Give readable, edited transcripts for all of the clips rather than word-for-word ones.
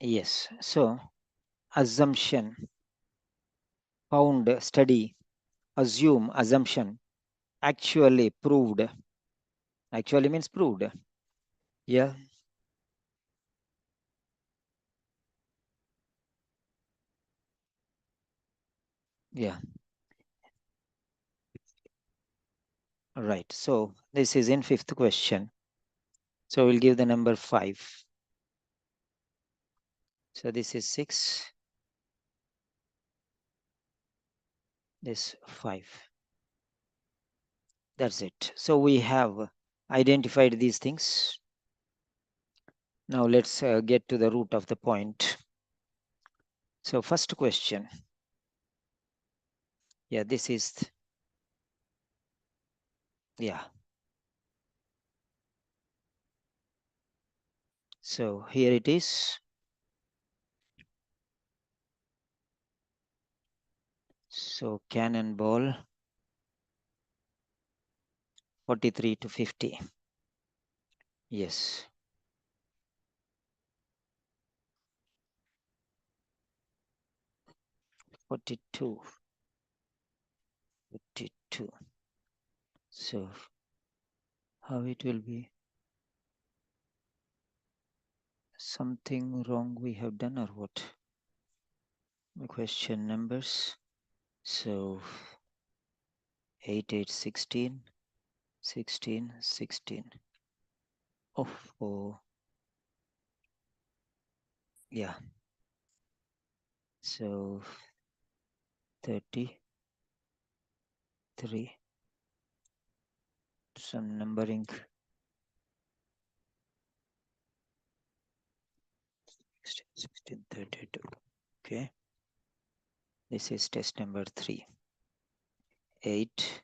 Yes. So assumption, found, study, assume, assumption, actually proved. Actually means proved. Yeah. Yeah. Right. So this is in fifth question. So we'll give the number 5. So this is 6. This 5. That's it. So we have identified these things. Now let's get to the root of the point. So first question. Yeah, this is, yeah. So here it is. So cannonball 43 to 50. Yes. Forty-two. So how it will be? Something wrong we have done or what? The question numbers. So 8, 8, 16, 16, 16. Oh, yeah. So 33. Some numbering. 16, 16, 32. Okay. This is test number 3. 8,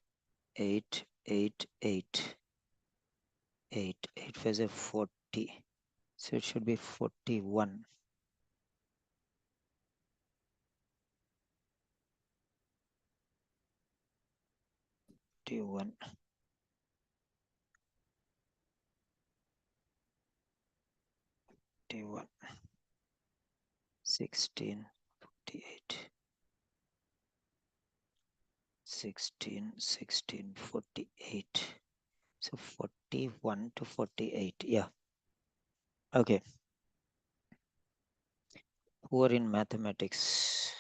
8, 8, 8. 8. 8 was a 40. So it should be 41. 41. 41. 16, 48. 16, 16, 48. So 41 to 48. Yeah. Okay. Poor in mathematics.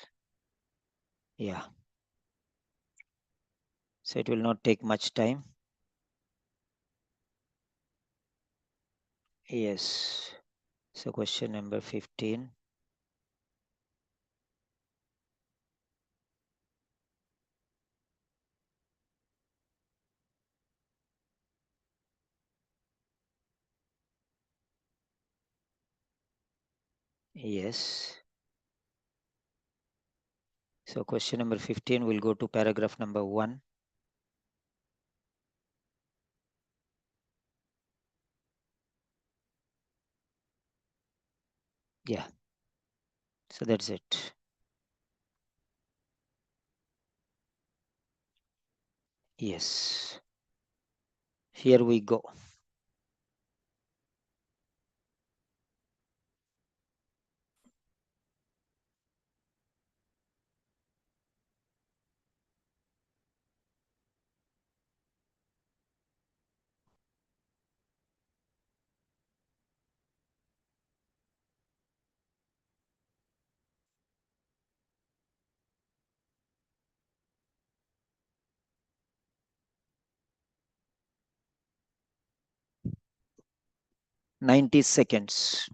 Yeah. So it will not take much time. Yes. So question number 15. Yes. So question number 15 will go to paragraph number 1. Yeah. So that's it. Yes. Here we go. Ninety seconds.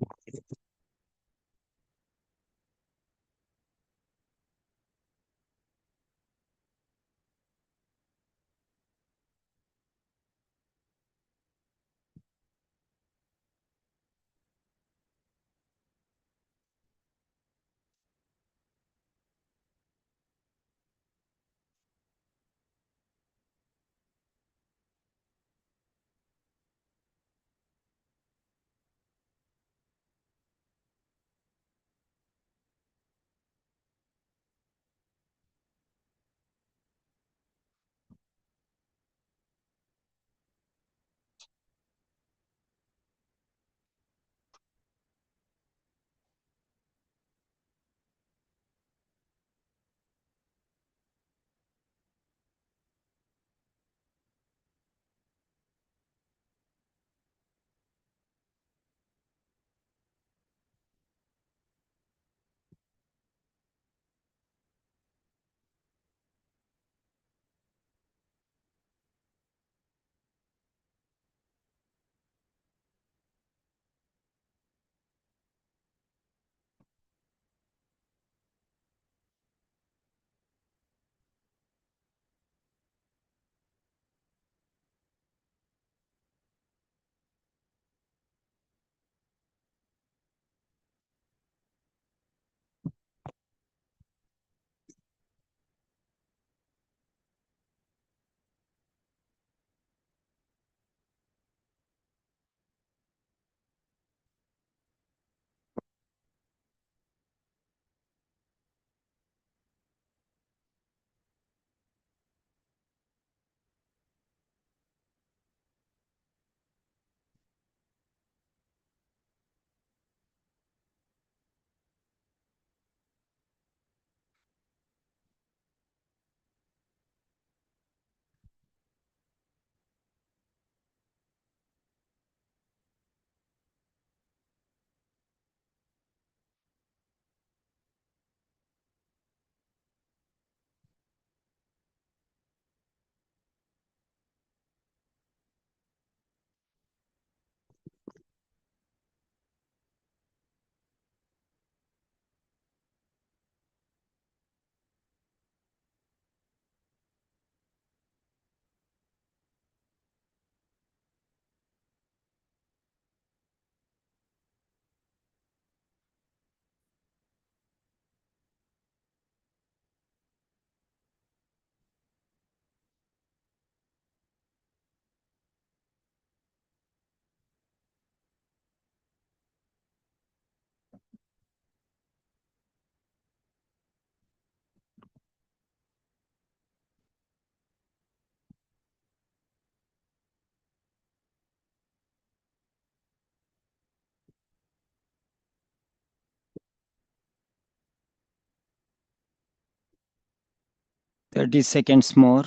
30 seconds more.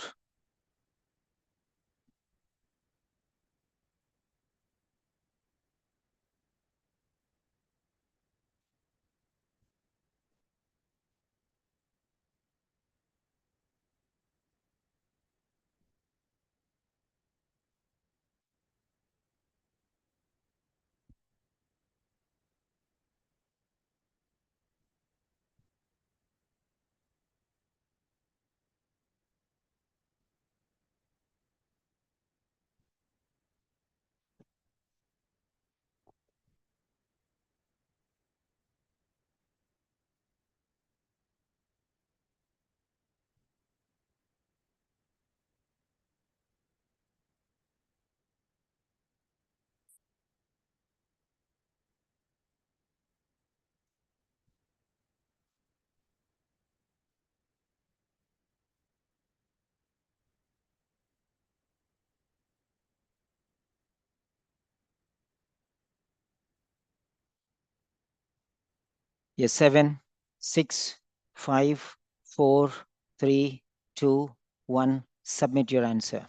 Yes, 7, 6, 5, 4, 3, 2, 1. Submit your answer.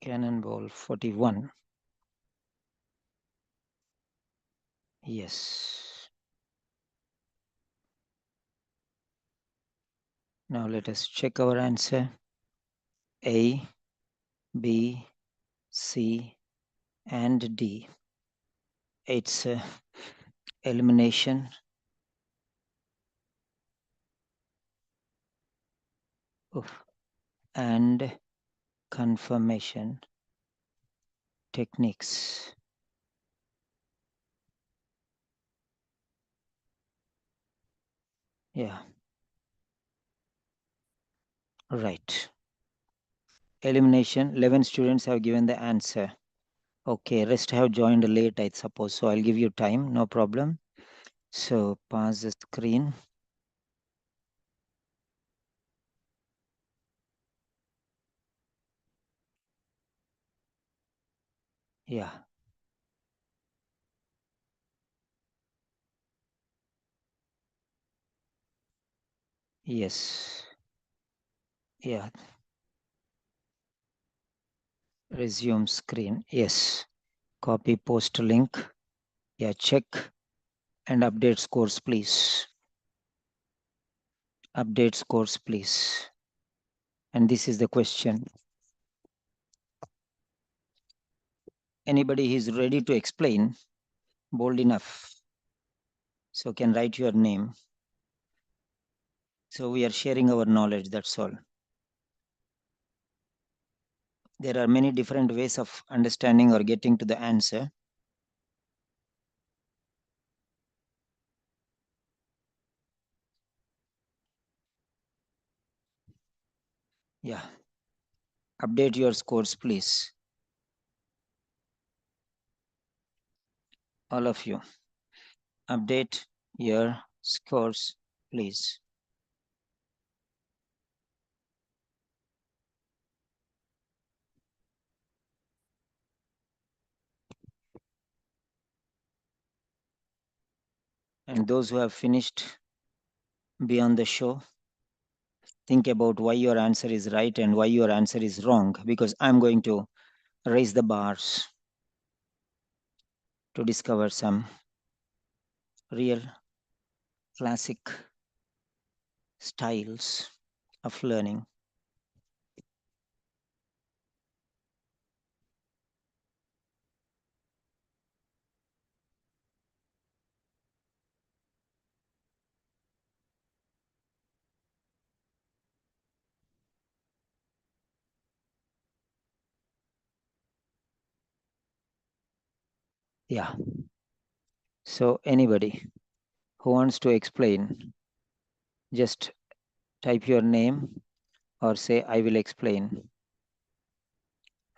Cannonball 41. Yes. Now let us check our answer. A, B, C, and D. It's elimination and confirmation techniques. Yeah. Right. Elimination. 11 students have given the answer. Okay, rest have joined late, I suppose. So I'll give you time, no problem. So pass the screen. Yeah. Yes. Yeah. Resume screen. Yes. Copy post link. Yeah, check and update scores, please. Update scores, please. And this is the question. Anybody is ready to explain, bold enough, so can write your name. So we are sharing our knowledge, that's all. There are many different ways of understanding or getting to the answer. Yeah. Update your scores, please. All of you. Update your scores, please. And those who have finished, be on the show. Think about why your answer is right and why your answer is wrong, because I'm going to raise the bars to discover some real classic styles of learning. Yeah. So anybody who wants to explain, just type your name or say, I will explain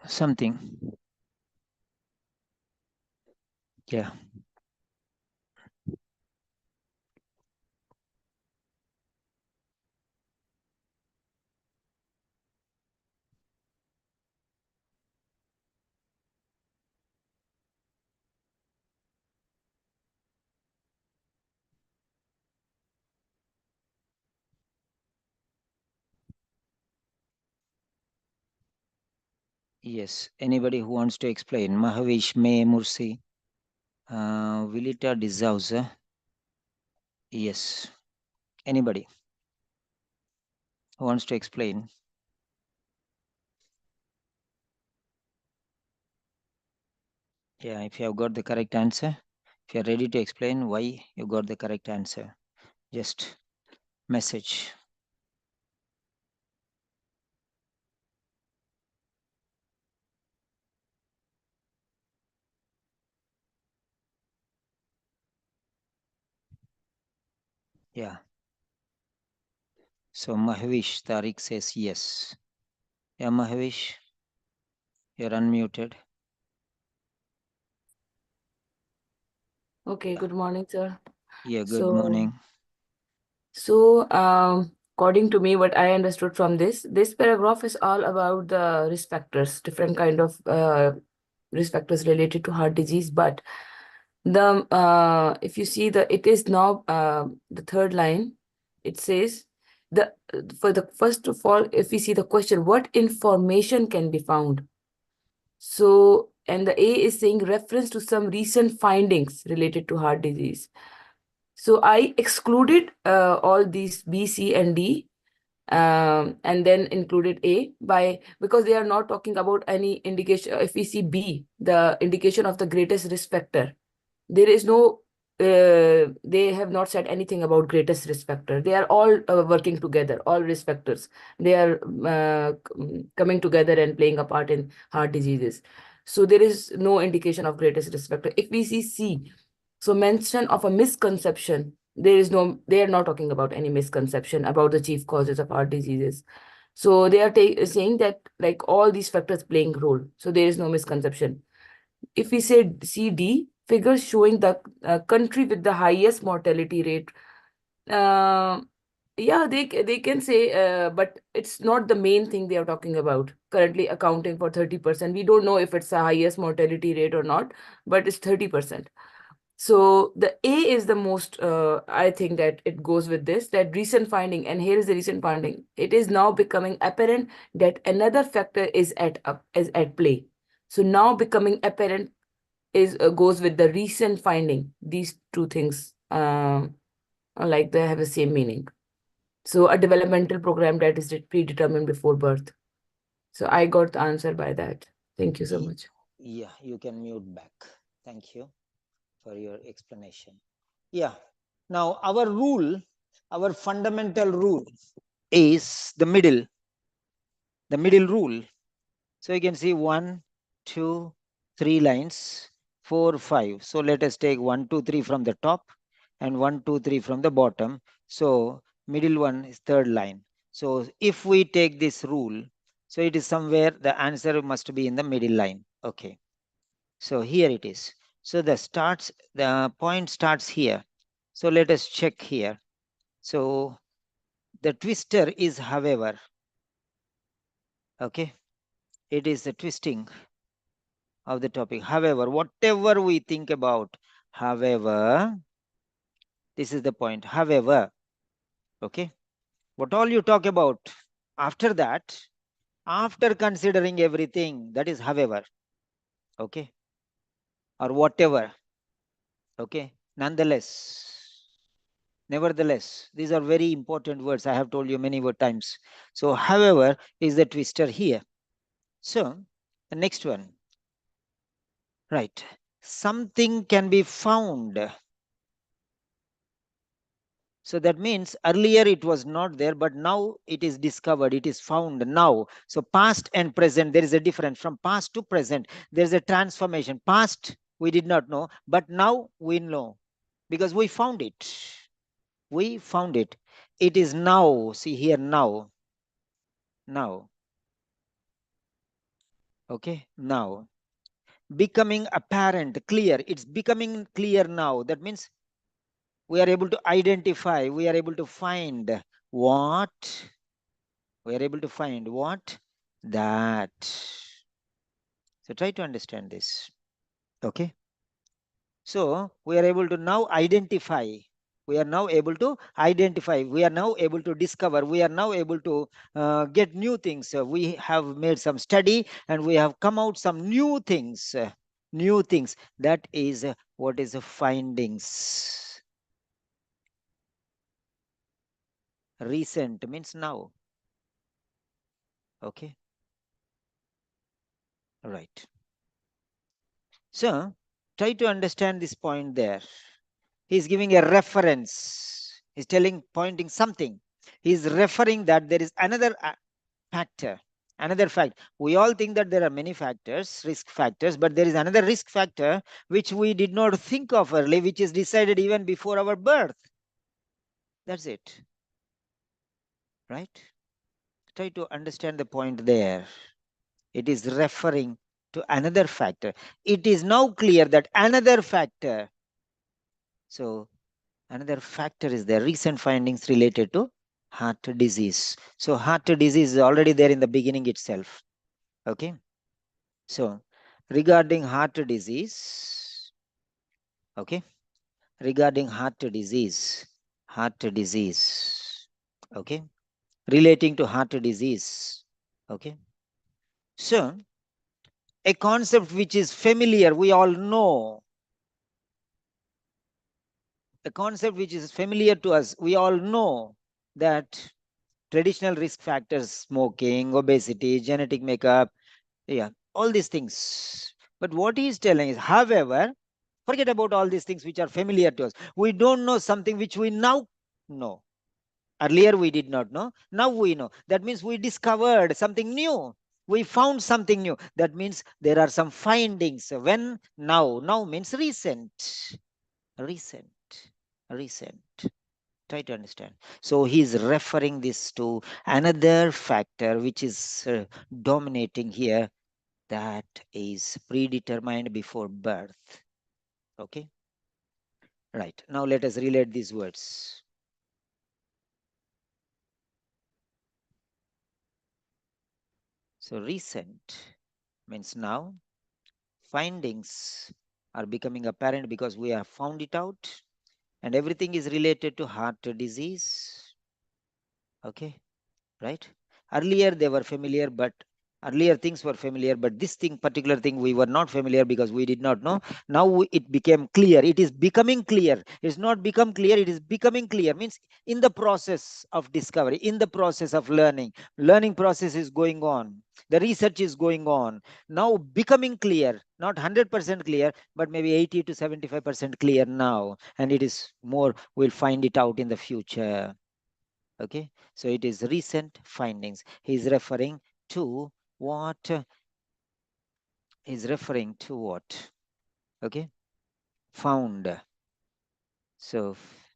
something. Yeah. Yes. Anybody who wants to explain? Mahavish, May, Mursi, Vilita D'Souza. Yes. Anybody who wants to explain? Yeah, if you have got the correct answer, if you are ready to explain why you got the correct answer, just message. Yeah. So Mahavish, Tariq says yes. Yeah, Mahavish, you're unmuted. Okay, good morning, sir. Yeah, good So, morning. according to me, what I understood from this paragraph is all about the risk factors, different kind of risk factors related to heart disease. But the if you see it is now the third line, it says the for the first of all, if we see the question, what information can be found? So, and the A is saying reference to some recent findings related to heart disease. So I excluded all these B, C, and D, and then included A because they are not talking about any indication. If we see B, the indication of the greatest risk factor, there is no. They have not said anything about greatest risk factor. They are all working together. All risk factors. They are coming together and playing a part in heart diseases. So there is no indication of greatest risk factor. If we see C, so mention of a misconception, they are not talking about any misconception about the chief causes of heart diseases. So they are saying that like all these factors playing role. So there is no misconception. If we say CD, figures showing the country with the highest mortality rate, uh, yeah, they can say, but it's not the main thing they are talking about. Currently accounting for 30%. We don't know if it's the highest mortality rate or not, but it's 30%. So the A is the most, I think that it goes with this, that recent finding, and here is the recent finding. It is now becoming apparent that another factor is at play. So now becoming apparent is goes with the recent finding. These two things, like they have the same meaning. So a developmental program that is predetermined before birth. So I got the answer by that. Thank you so much. Yeah, you can mute back. Thank you for your explanation. Yeah. Now, our fundamental rule is the middle rule. So you can see 1, 2, 3 lines, 4, 5. So let us take 1, 2, 3 from the top and 1, 2, 3 from the bottom. So middle one is third line. So if we take this rule, so it is somewhere the answer must be in the middle line. Okay. So here it is. So the point starts here. So let us check here. So the twister is however, okay, it is the twisting of the topic. However, whatever we think about, however, this is the point. However, okay, what all you talk about after that, after considering everything, that is however, okay, or whatever, okay, nonetheless. Nevertheless, these are very important words. I have told you many times. So, however, is the twister here. So, the next one, right? Something can be found. So that means earlier it was not there, but now it is discovered, it is found now. So past and present, there is a difference from past to present. There is a transformation. Past We did not know, but now we know because we found it. We found it. It is now, see here, now. Now. Okay, now. Becoming apparent, clear. It's becoming clear now. That means we are able to identify, we are able to find what? We are able to find what? That. So try to understand this. Okay. So we are able to now identify. We are now able to identify. We are now able to discover. We are now able to get new things. We have made some study and we have come out some new things. New things. That is what is the findings. Recent means now. Okay. Right. So try to understand this point there. He's giving a reference. He's telling, pointing something. He's referring that there is another factor. Another fact. We all think that there are many factors, risk factors, but there is another risk factor which we did not think of early, which is decided even before our birth. That's it. Right? Try to understand the point there. It is referring to another factor. It is now clear that another factor. So another factor is the recent findings related to heart disease. So heart disease is already there in the beginning itself. Okay. So regarding heart disease, okay, regarding heart disease, okay, relating to heart disease, okay. So a concept which is familiar, we all know, a concept which is familiar to us, we all know that traditional risk factors, smoking, obesity, genetic makeup, yeah, all these things. But what he is telling is, however, forget about all these things which are familiar to us. We don't know something which we now know. Earlier we did not know. Now we know. That means we discovered something new. We found something new. That means there are some findings. When? Now. Now means recent. Recent. Recent. Try to understand. So he is referring this to another factor which is dominating here, that is predetermined before birth. Okay. Right. Now let us relate these words. So recent means now. Findings are becoming apparent because we have found it out, and everything is related to heart disease. Okay. Right. Earlier they were familiar, but earlier things were familiar, but this thing, particular thing, we were not familiar because we did not know. Now it became clear. It is becoming clear. It's not become clear, it is becoming clear. Means in the process of discovery, in the process of learning process is going on, the research is going on. Now becoming clear, not 100% clear, but maybe 80 to 75% clear now, and it is more, we'll find it out in the future. Okay, so it is recent findings. He's referring to what? He's referring to what? Okay, found. So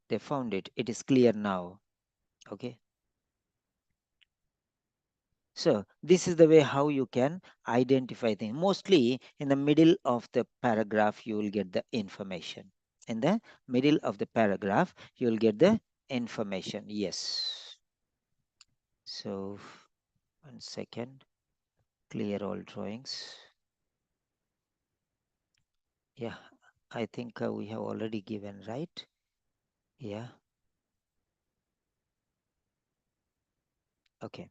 they found it. It is clear now. Okay, so this is the way how you can identify things. Mostly in the middle of the paragraph, you will get the information. In the middle of the paragraph, you will get the information. Yes. So 1 second. Clear all drawings. Yeah, I think we have already given, right? Yeah, okay.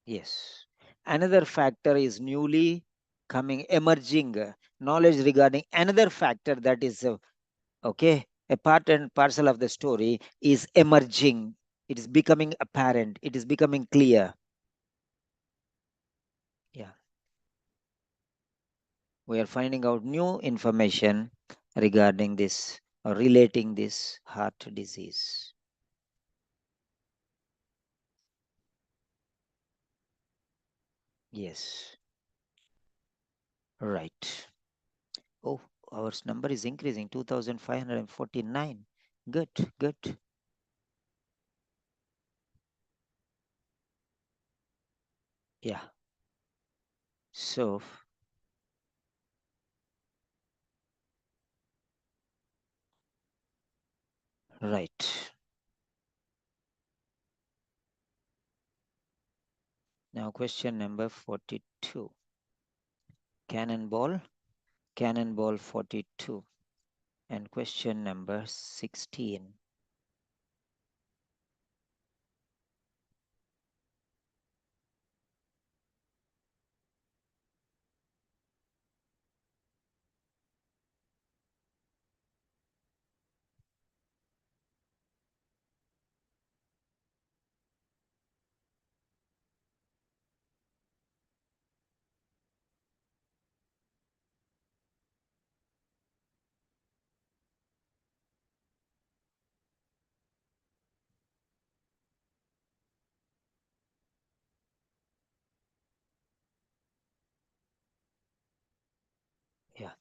Yes. Another factor is newly coming, emerging knowledge regarding another factor that is, okay, a part and parcel of the story is emerging. It is becoming apparent. It is becoming clear. Yeah. We are finding out new information regarding this or relating this heart disease. Yes. Right. Oh, our number is increasing. 2,549. Good. Good. Yeah. So, right. Now, question number 42. Cannonball. Cannonball 42. And question number 16. Yeah.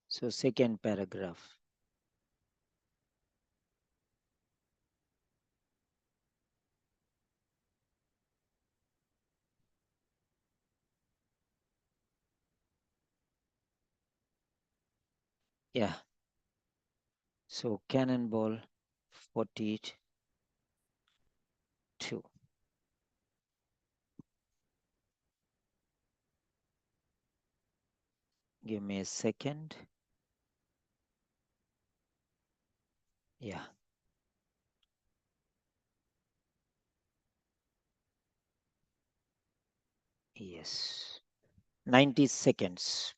So, second paragraph. Yeah. So, Cannonball 42. Give me a second. Yeah. Yes. 90 seconds.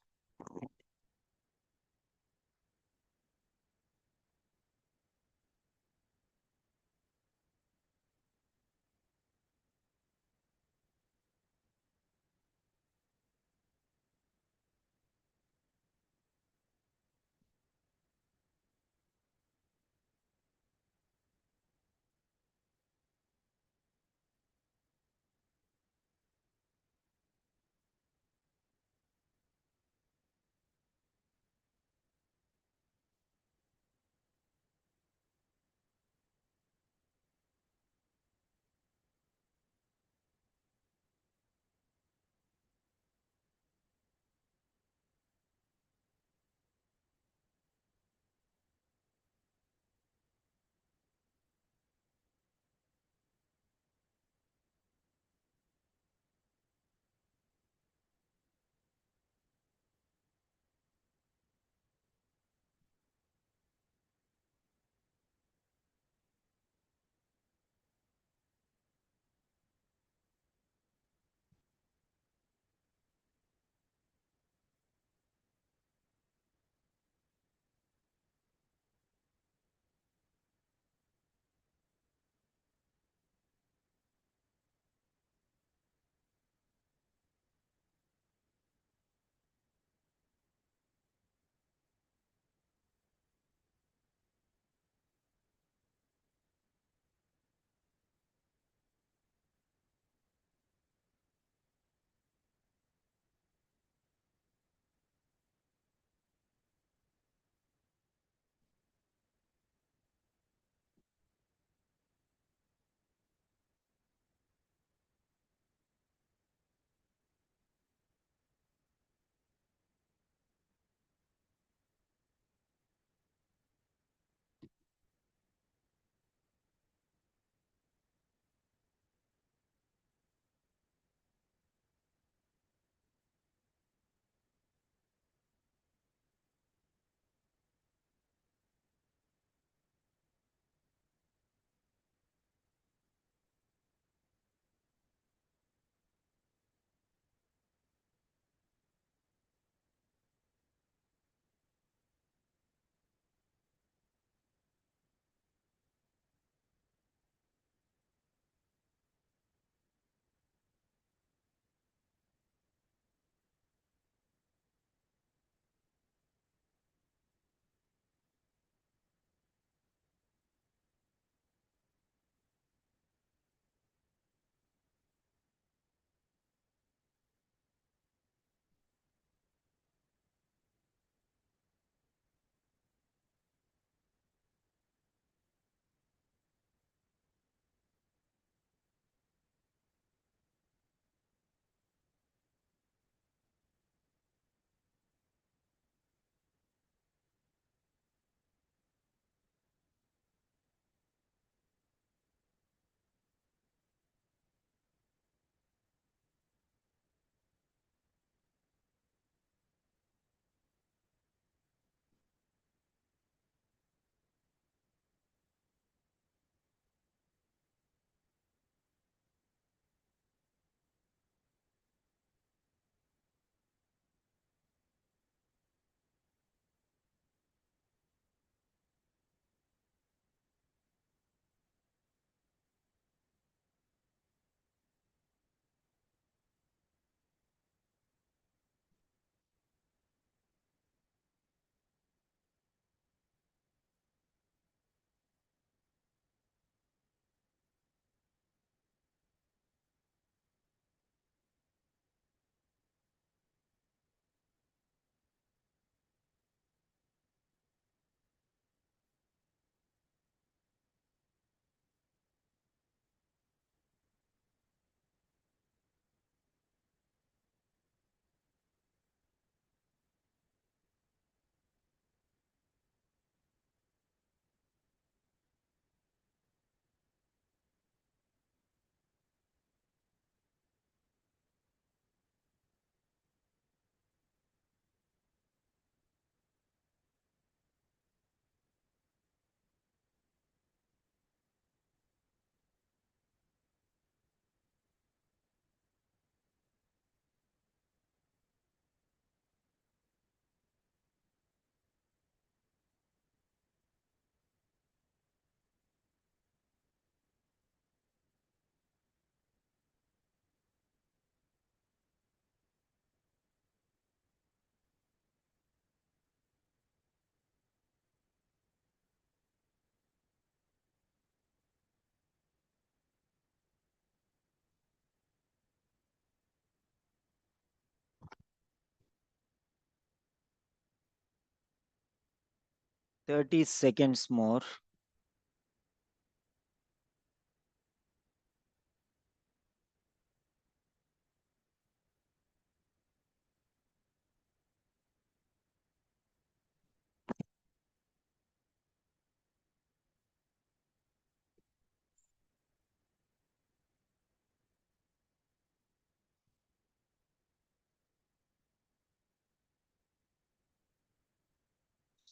30 seconds more.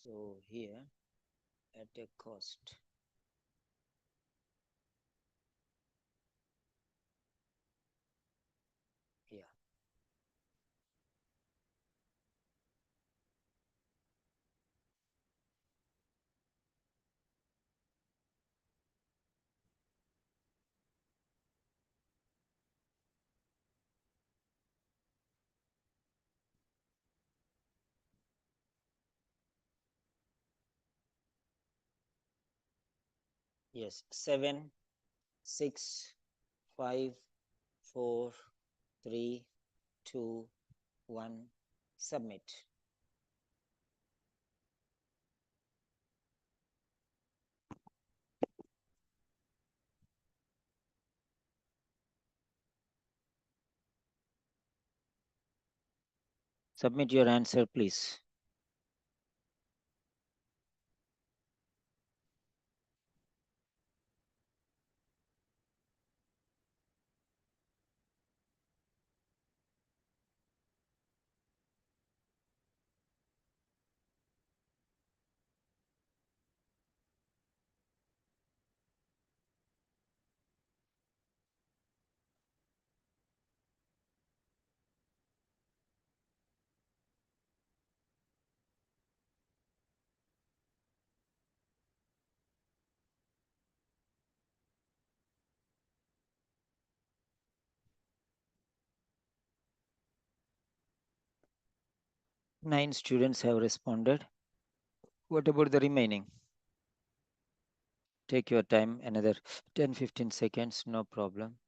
So here at a cost. Yeah. Yes. 7, 6, 5, 4, 3, 2, 1. Submit. Submit your answer, please. Nine students have responded. What about the remaining? Take your time, another 10-15 seconds, no problem.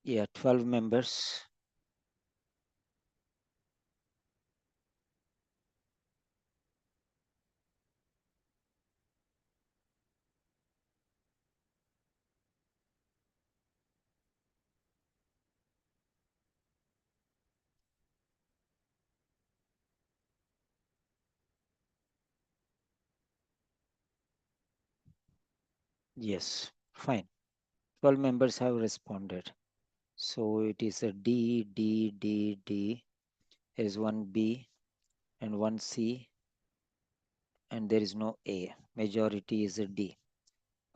Yeah, 12 members. Yes, fine. 12 members have responded. So it is a D, D, D, D. There is one B and one C, and there is no A. Majority is a D.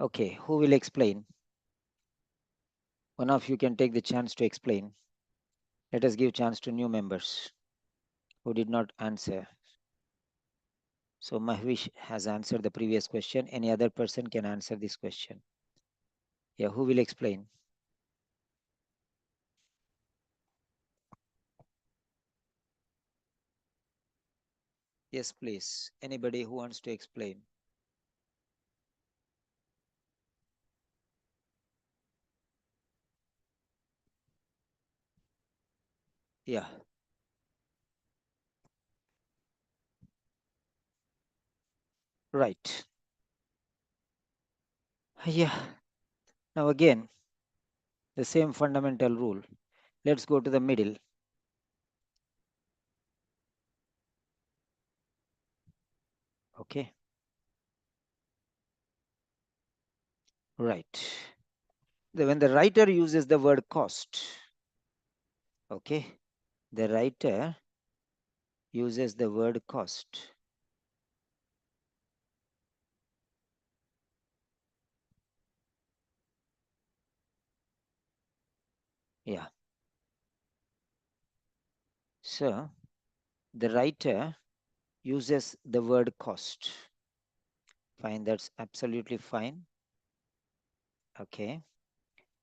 Okay, who will explain? One of you can take the chance to explain. Let us give chance to new members who did not answer. So Mahvish has answered the previous question. Any other person can answer this question. Yeah, who will explain? Yes, please. Anybody who wants to explain? Yeah, right. Yeah. Now again, the same fundamental rule. Let's go to the middle. Okay. Right. When the writer uses the word cost, Okay. The writer uses the word cost. Yeah. So the writer uses the word cost. Fine, that's absolutely fine. Okay.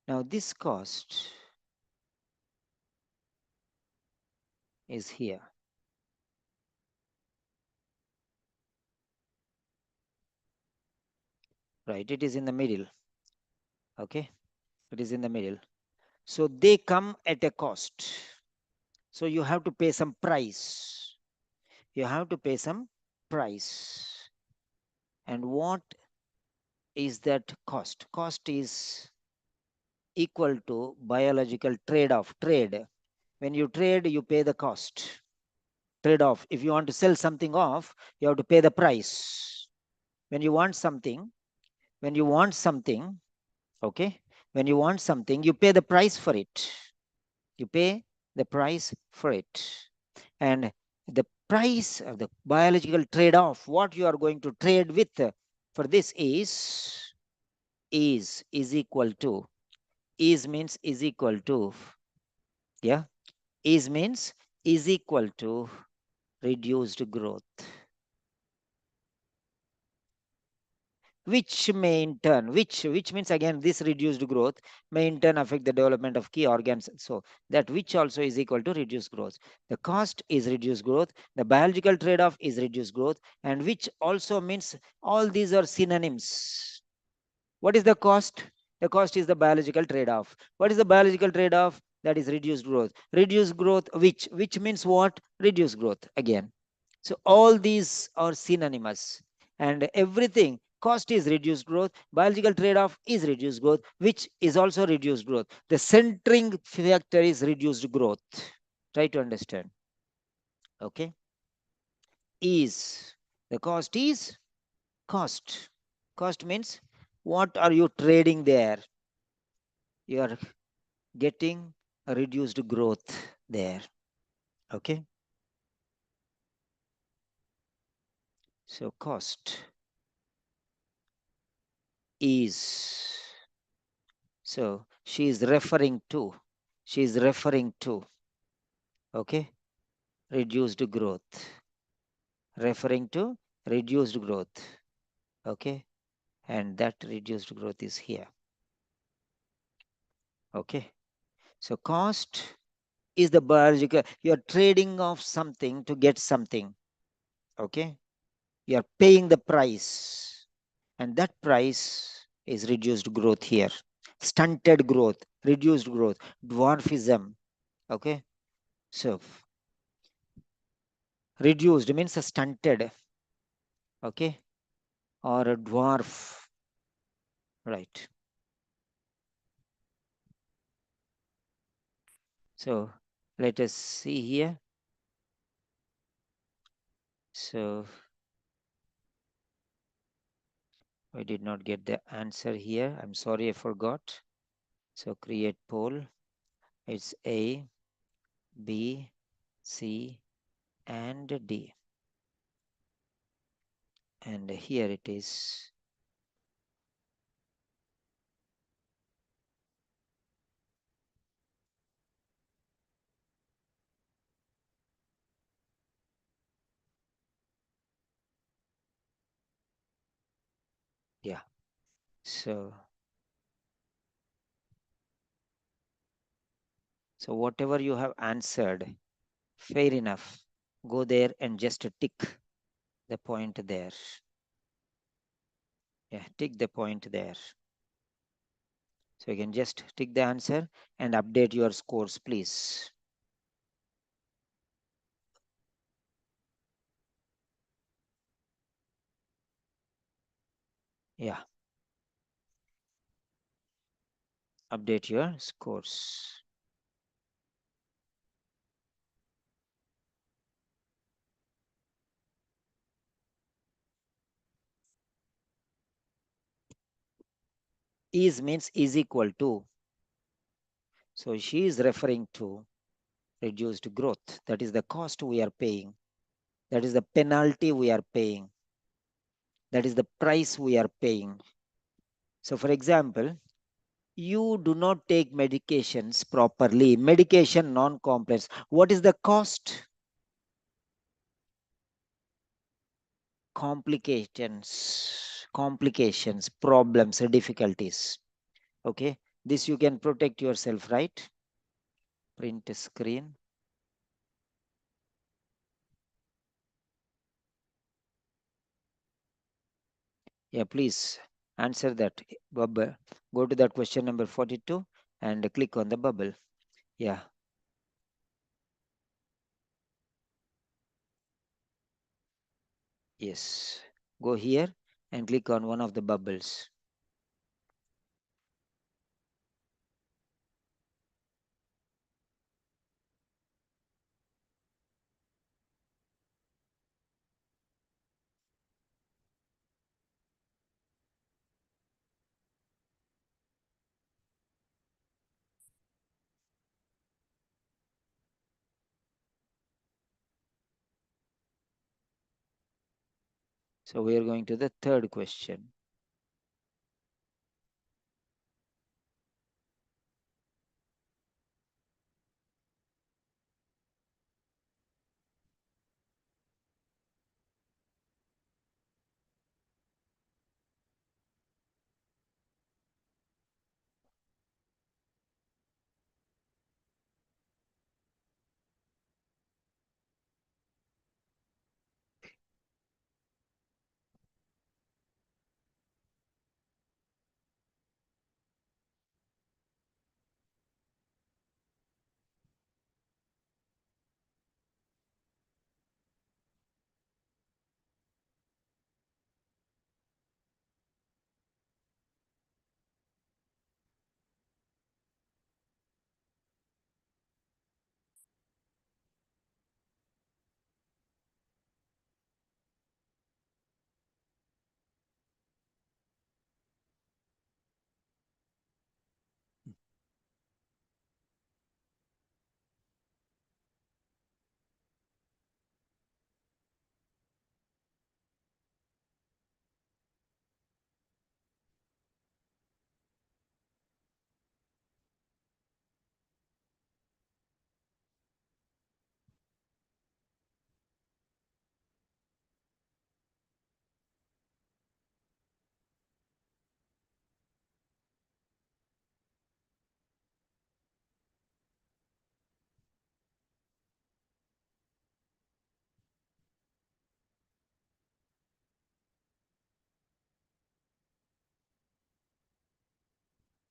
Now this cost is here. Right, it is in the middle. Okay, it is in the middle. So they come at a cost. So you have to pay some price. You have to pay some price. And what is that cost? Cost is equal to biological trade-off. Trade. When you trade, you pay the cost. Trade-off. If you want to sell something off, you have to pay the price. When you want something, when you want something, okay, when you want something, you pay the price for it. You pay the price for it. And the price of the biological trade-off, what you are going to trade with for this is equal to, is means is equal to, yeah, is means is equal to reduced growth, which may in turn, which means again this reduced growth may in turn affect the development of key organs. So that which also is equal to reduced growth. The cost is reduced growth, the biological trade-off is reduced growth, and which also means all these are synonyms. What is the cost? The cost is the biological trade-off. What is the biological trade-off? That is reduced growth. Reduced growth, which means what? Reduced growth again. So all these are synonymous, and everything, cost is reduced growth, biological trade-off is reduced growth, which is also reduced growth. The centering factor is reduced growth. Try to understand. Okay. Is the cost is cost. Cost means what are you trading there? You are getting a reduced growth there. Okay. So cost is, so she is referring to, okay, reduced growth, referring to reduced growth. Okay. And that reduced growth is here. Okay. So cost is the biological, you are trading off something to get something. Okay. You are paying the price, and that price is reduced growth here. Stunted growth, reduced growth, dwarfism. Okay. So reduced means a stunted, okay, or a dwarf, right? So let us see here. So I did not get the answer here. I'm sorry, I forgot. So create poll. It's A, B, C, and D. And here it is. Yeah. So whatever you have answered, fair enough. Go there and just tick the point there. Yeah, tick the point there. So you can just tick the answer and update your scores, please. Yeah, update your scores. Is means is equal to. So she is referring to reduced growth. That is the cost we are paying. That is the penalty we are paying. That is the price we are paying. So, for example, you do not take medications properly, medication non-complex. What is the cost? Complications, problems, difficulties. Okay, this you can protect yourself, right? Print screen. Yeah, please answer that bubble. Go to that question number 42 and click on the bubble. Yeah. Yes. Go here and click on one of the bubbles. So we are going to the third question.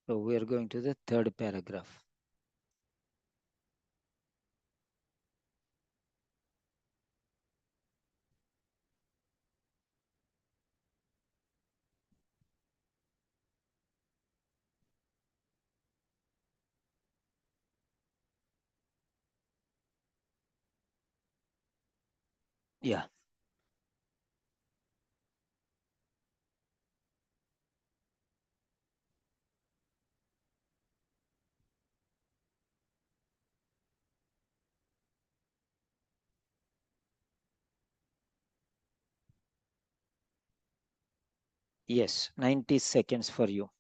So we are going to the third paragraph. Yeah. Yes. 90 seconds for you.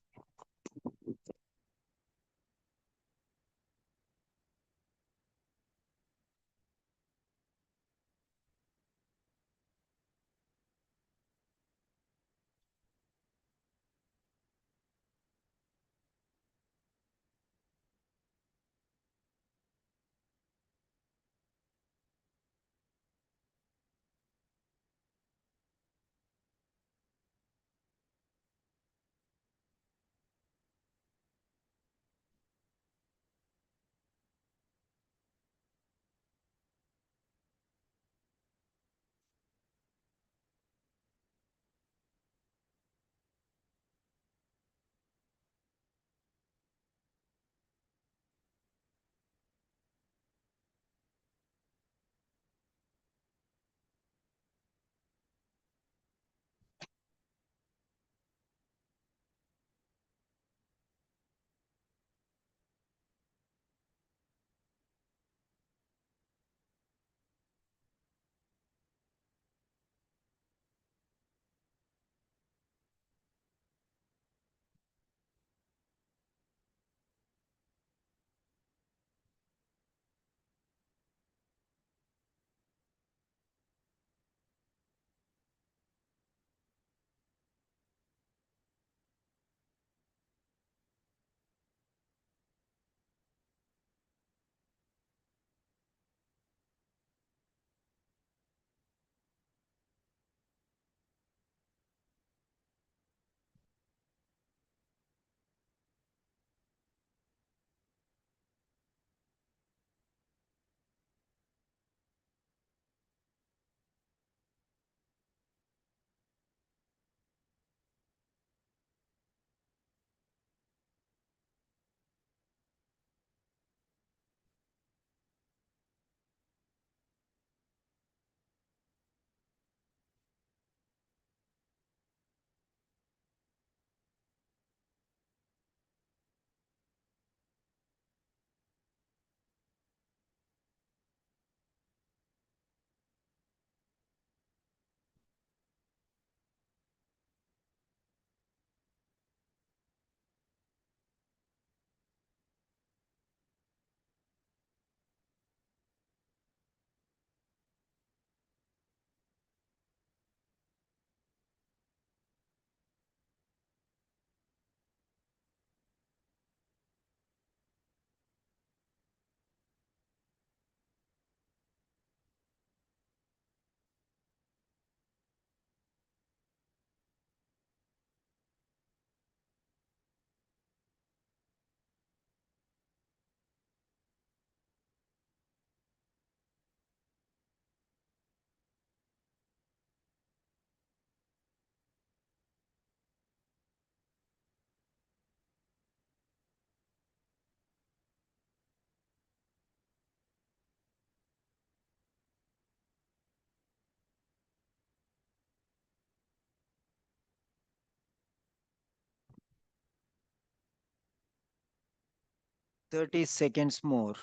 30 seconds more.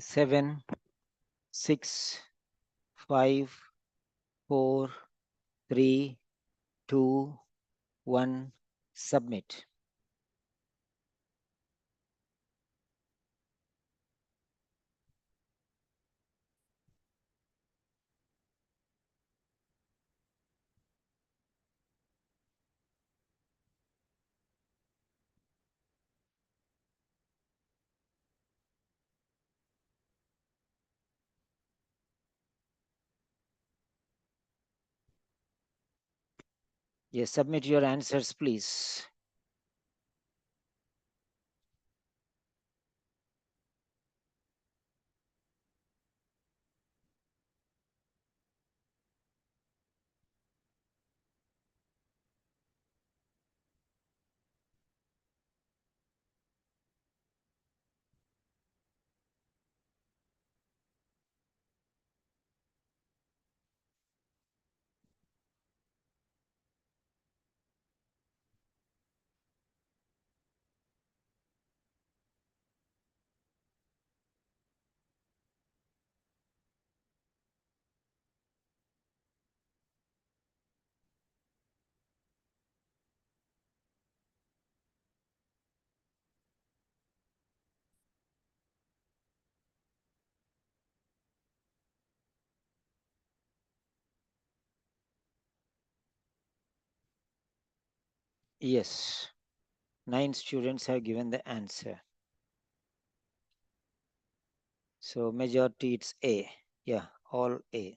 Seven, 6, 5, 4, 3, 2, 1. Submit. Yes, submit your answers, please. Yes, 9 students have given the answer. So majority it's A. Yeah, all A.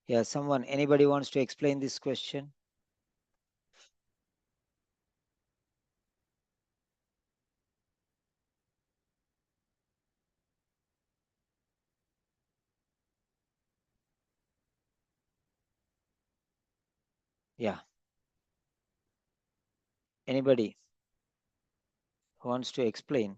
Yeah, anybody wants to explain this question? Yeah, anybody wants to explain?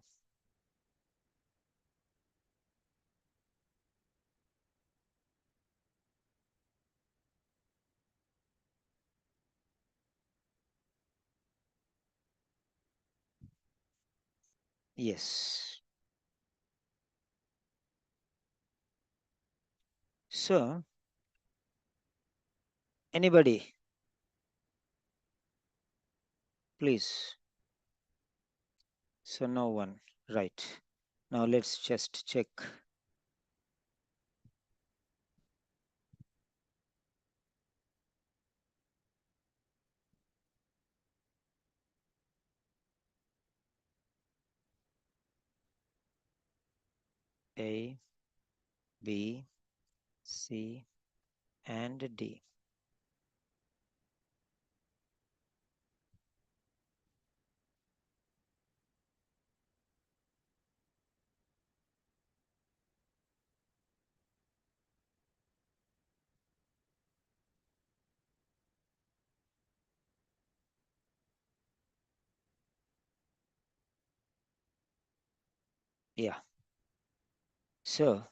Yes. So, anybody, please. So, no one. Right. Now, let's just check. A, B, C, and D. Yeah. So,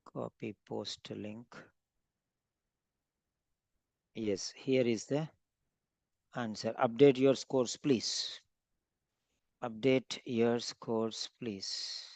copy post link. Yes, here is the answer. Update your scores, please. Update your scores, please.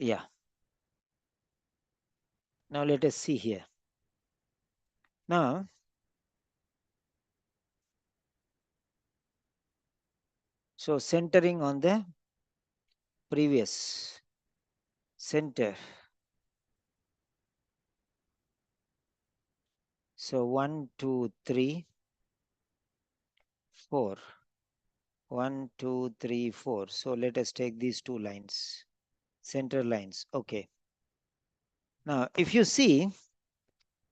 Yeah. Now let us see here. Now, so centering on the previous center. So 1, 2, 3, 4. 1, 2, 3, 4. So let us take these two lines, center lines. Okay. Now, if you see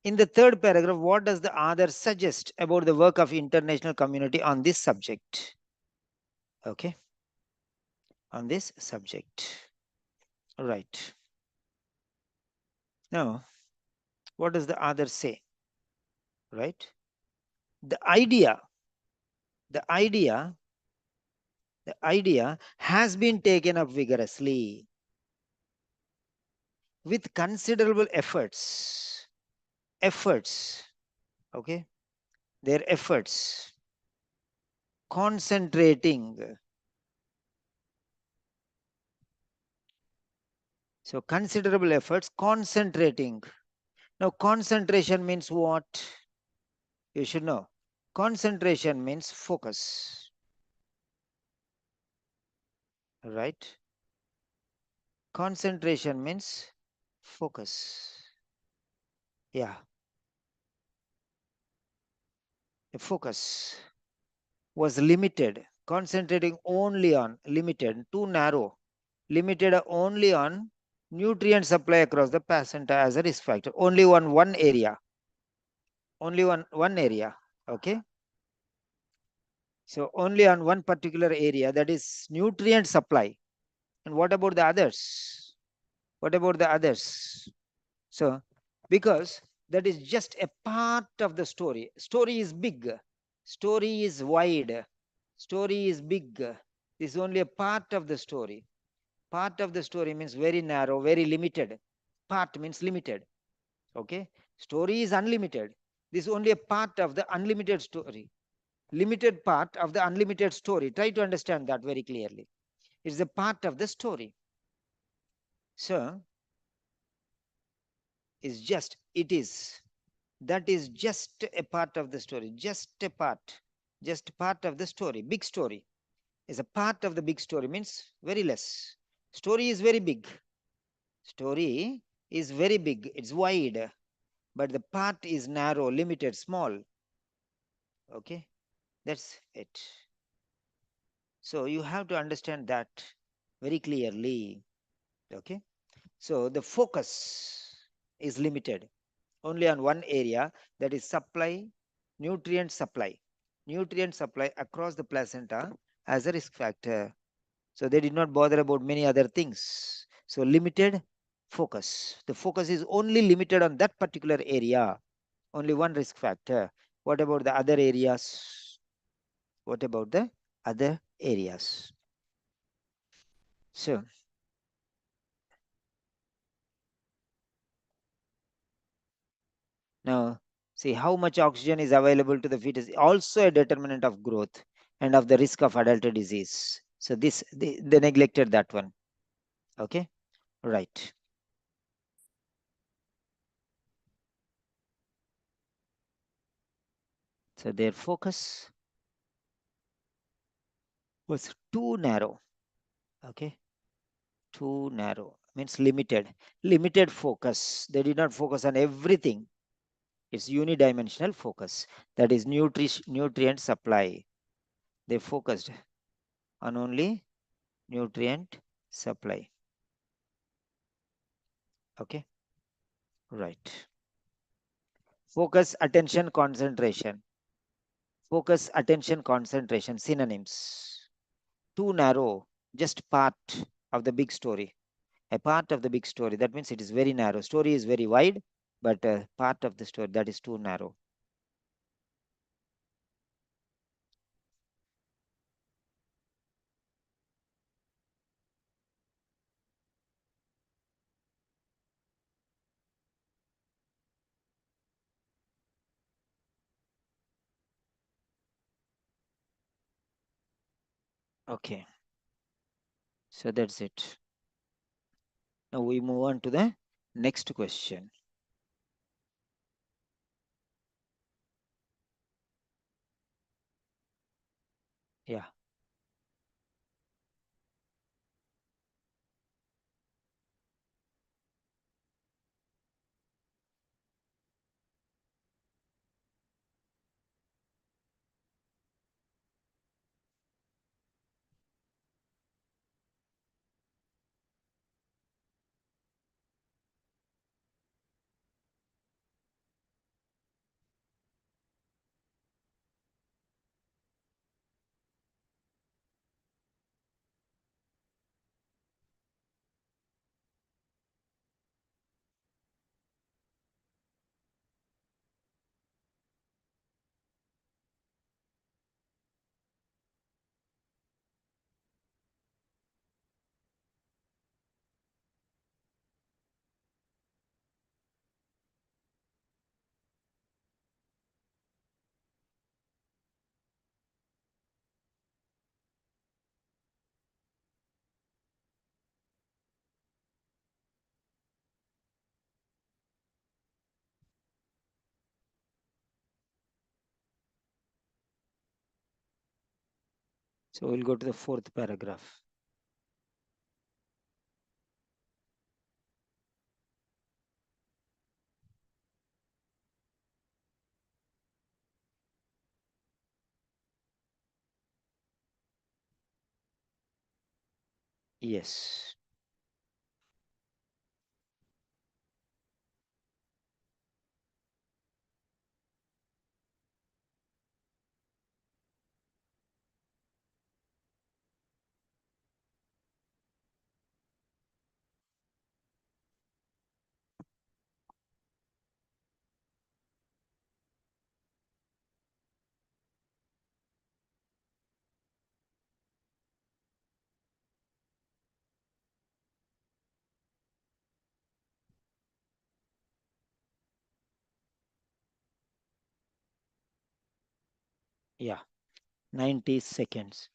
in the third paragraph, what does the author suggest about the work of international community on this subject? Okay. On this subject. Right. Now, what does the author say? Right. The idea, the idea, the idea has been taken up vigorously with considerable efforts, okay, their efforts concentrating. So considerable efforts concentrating. Now concentration means what? You should know. Concentration means focus, right? Concentration means focus. Yeah, the focus was limited, concentrating only on, limited, too narrow, limited only on nutrient supply across the placenta as a risk factor. Only one area. Only one area. Okay. So only on one particular area, that is nutrient supply. And what about the others? What about the others? So because that is just a part of the story. Story is big. Story is wide. Story is big. This is only a part of the story. Part of the story means very narrow, very limited. Part means limited. Okay. Story is unlimited. This is only a part of the unlimited story. Limited part of the unlimited story. Try to understand that very clearly. It's a part of the story. So is just, it is. That is just a part of the story. Just a part. Just part of the story. Big story is a part of the big story means very less. Story is very big. Story is very big. It's wide. But the part is narrow, limited, small. Okay. That's it. So you have to understand that very clearly. Okay. So the focus is limited only on one area, that is supply, nutrient supply. Nutrient supply across the placenta as a risk factor. So they did not bother about many other things. So limited focus. The focus is only limited on that particular area. Only one risk factor. What about the other areas? What about the other areas? So now, see how much oxygen is available to the fetus, also a determinant of growth and of the risk of adult disease. So this they neglected that one. Okay, right. So their focus was too narrow. Okay, too narrow means limited. Limited focus. They did not focus on everything. It's unidimensional focus. That is nutrient supply. They focused on only nutrient supply. Okay, right. Focus, attention, concentration. Focus, attention, concentration. Synonyms. Too narrow, just part of the big story. A part of the big story. That means it is very narrow. Story is very wide, but part of the story that is too narrow. Okay, so that's it. Now we move on to the next question. Yeah. So we'll go to the fourth paragraph. Yes. Yeah. 90 seconds.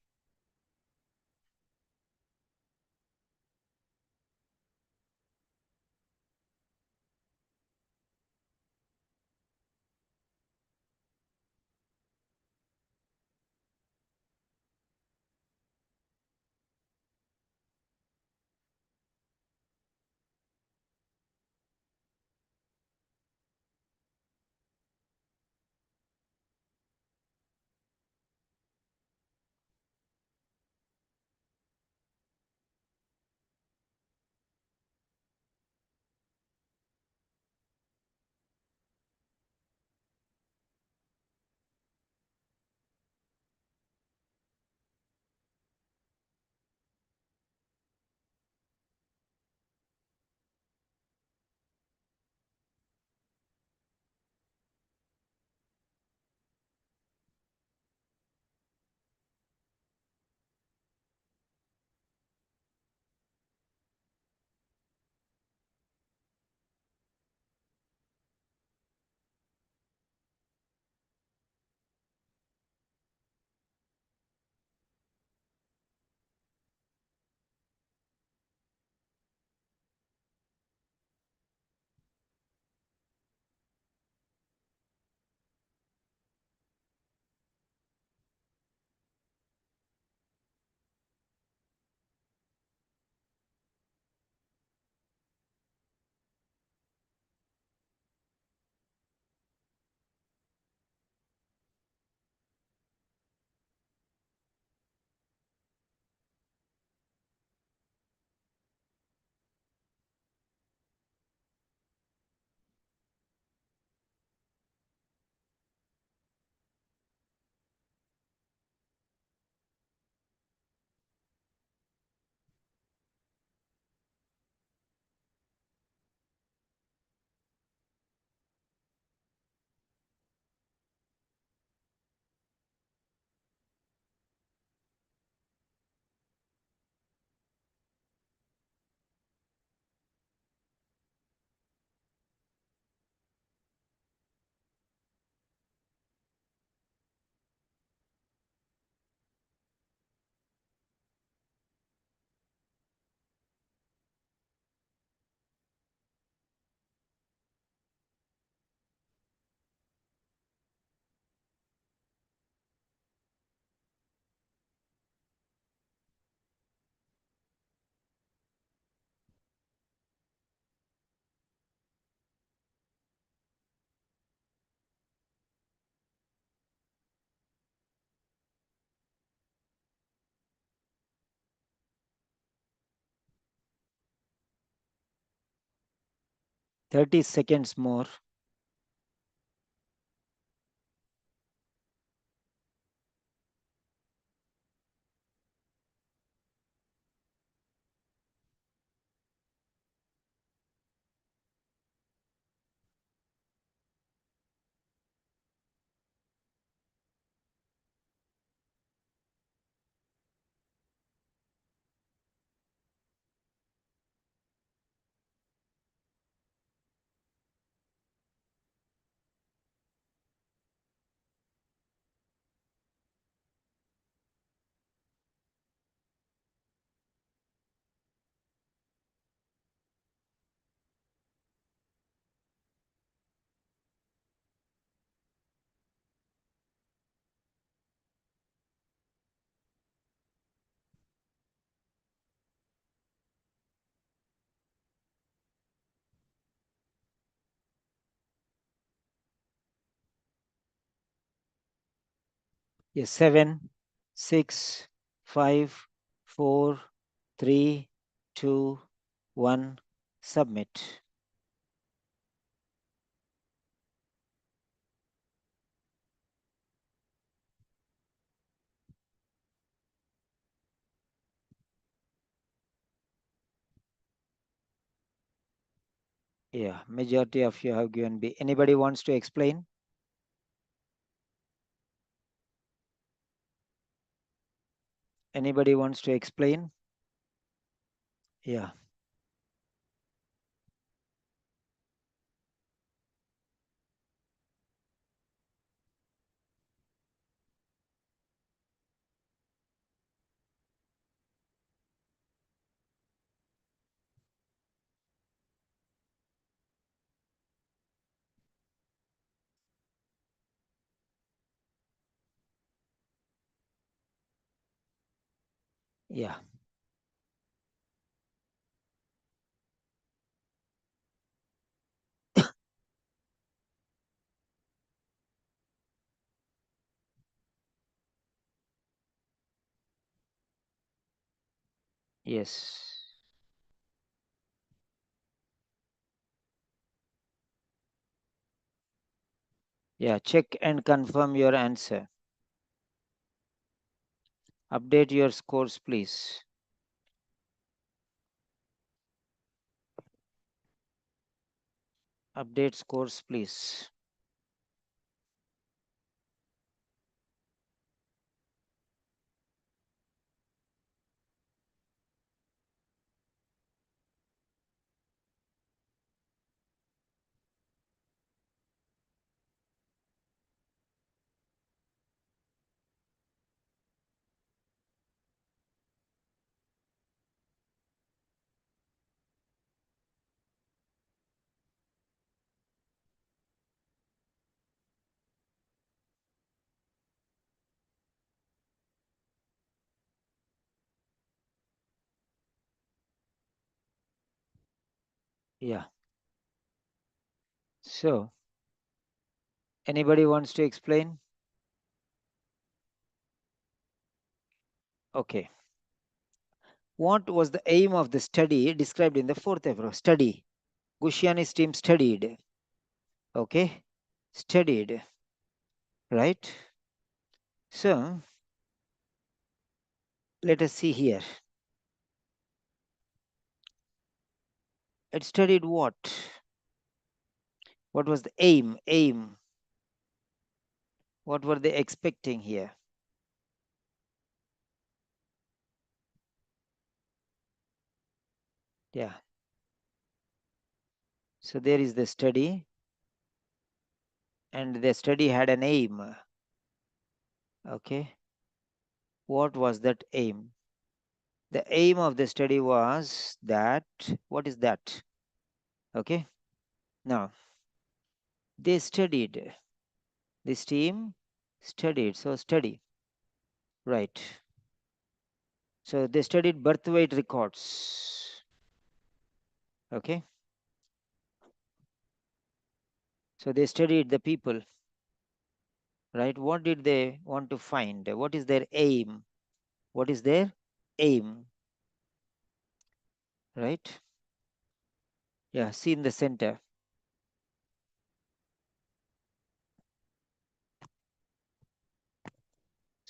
30 seconds more. Yes, 7, 6, 5, 4, 3, 2, 1. Submit. Yeah, majority of you have given B. Anybody wants to explain? Anybody wants to explain? Yeah, yeah, yes. Yeah, check and confirm your answer. Update your scores, please. Update scores, please. Yeah. So, anybody wants to explain? Okay. What was the aim of the study described in the fourth episode? Study. Gushiani's team studied. Okay. Studied. Right? So, let us see here. It studied what? What was the aim? Aim. What were they expecting here? Yeah. So there is the study, and the study had an aim. Okay. What was that aim? The aim of the study was that, what is that? Okay. Now, they studied. This team studied. So, study. Right. So, they studied birth weight records. Okay. So, they studied the people. Right. What did they want to find? What is their aim? What is their aim? Right. Yeah. See in the center.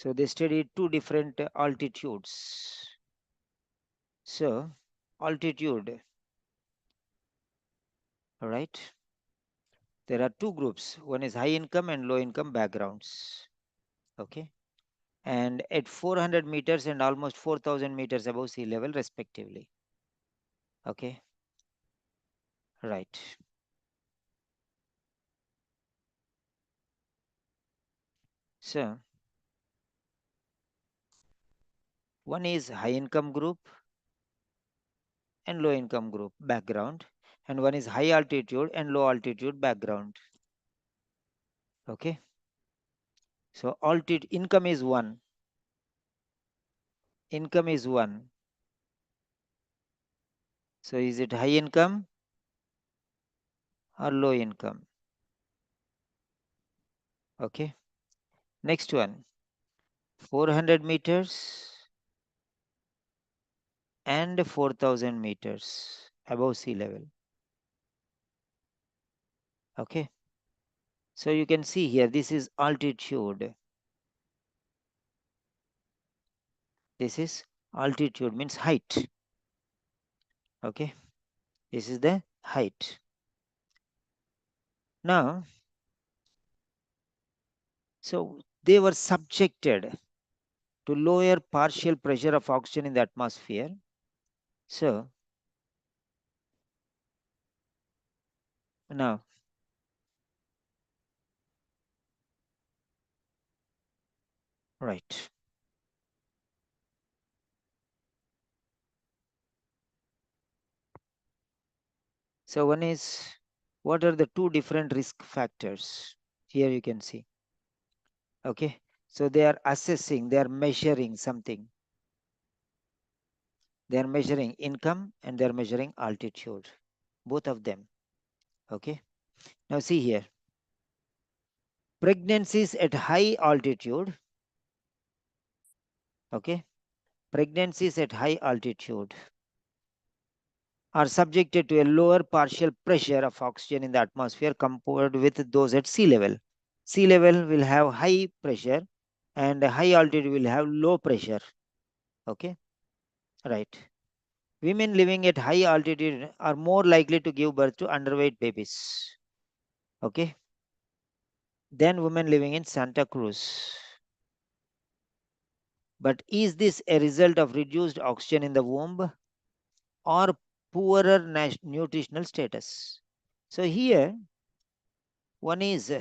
So they studied two different altitudes. So altitude, all right. There are two groups. One is high income and low income backgrounds. Okay. And at 400 meters and almost 4,000 meters above sea level, respectively. Okay. Right. So one is high income group and low income group background, and one is high altitude and low altitude background. Okay. So altitude income is one. Income is one. So is it high income or low income? Okay. Next one, 400 meters and 4,000 meters above sea level. Okay. So you can see here, this is altitude. This is altitude, means height. Okay. This is the height. Now, so they were subjected to lower partial pressure of oxygen in the atmosphere. So now, right. So one is, what are the two different risk factors? Here you can see. Okay. So they are assessing, they are measuring something. They are measuring income and they are measuring altitude. Both of them. Okay. Now see here. Pregnancies at high altitude. Okay. Pregnancies at high altitude are subjected to a lower partial pressure of oxygen in the atmosphere compared with those at sea level. Sea level will have high pressure and high altitude will have low pressure. Okay. Right. Women living at high altitude are more likely to give birth to underweight babies. Okay. Than women living in Santa Cruz. But is this a result of reduced oxygen in the womb or poorer nutritional status? So here one is,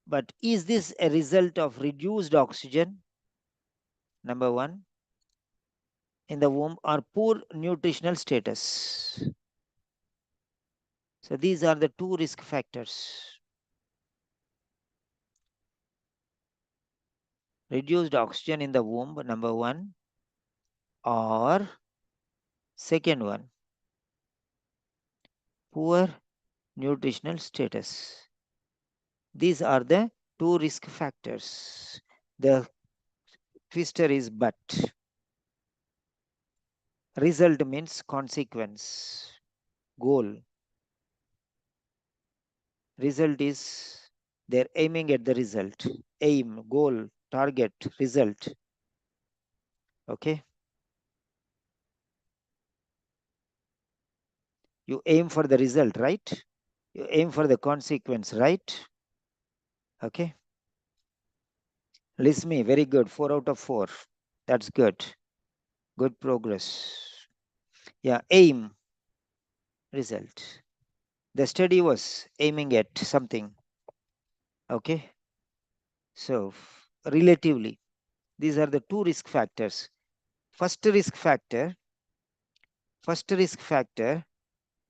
but is this a result of reduced oxygen? Number one, in the womb or poor nutritional status. So these are the two risk factors. Reduced oxygen in the womb, number one, or second one, poor nutritional status. These are the two risk factors. The twister is but. Result means consequence, goal. Result is they're aiming at the result. Aim, goal, target, result. Okay. You aim for the result, right? You aim for the consequence, right? Okay. List me, very good. 4 out of 4. That's good. Good progress. Yeah, aim, result. The study was aiming at something. Okay. So, relatively, these are the two risk factors. First risk factor, first risk factor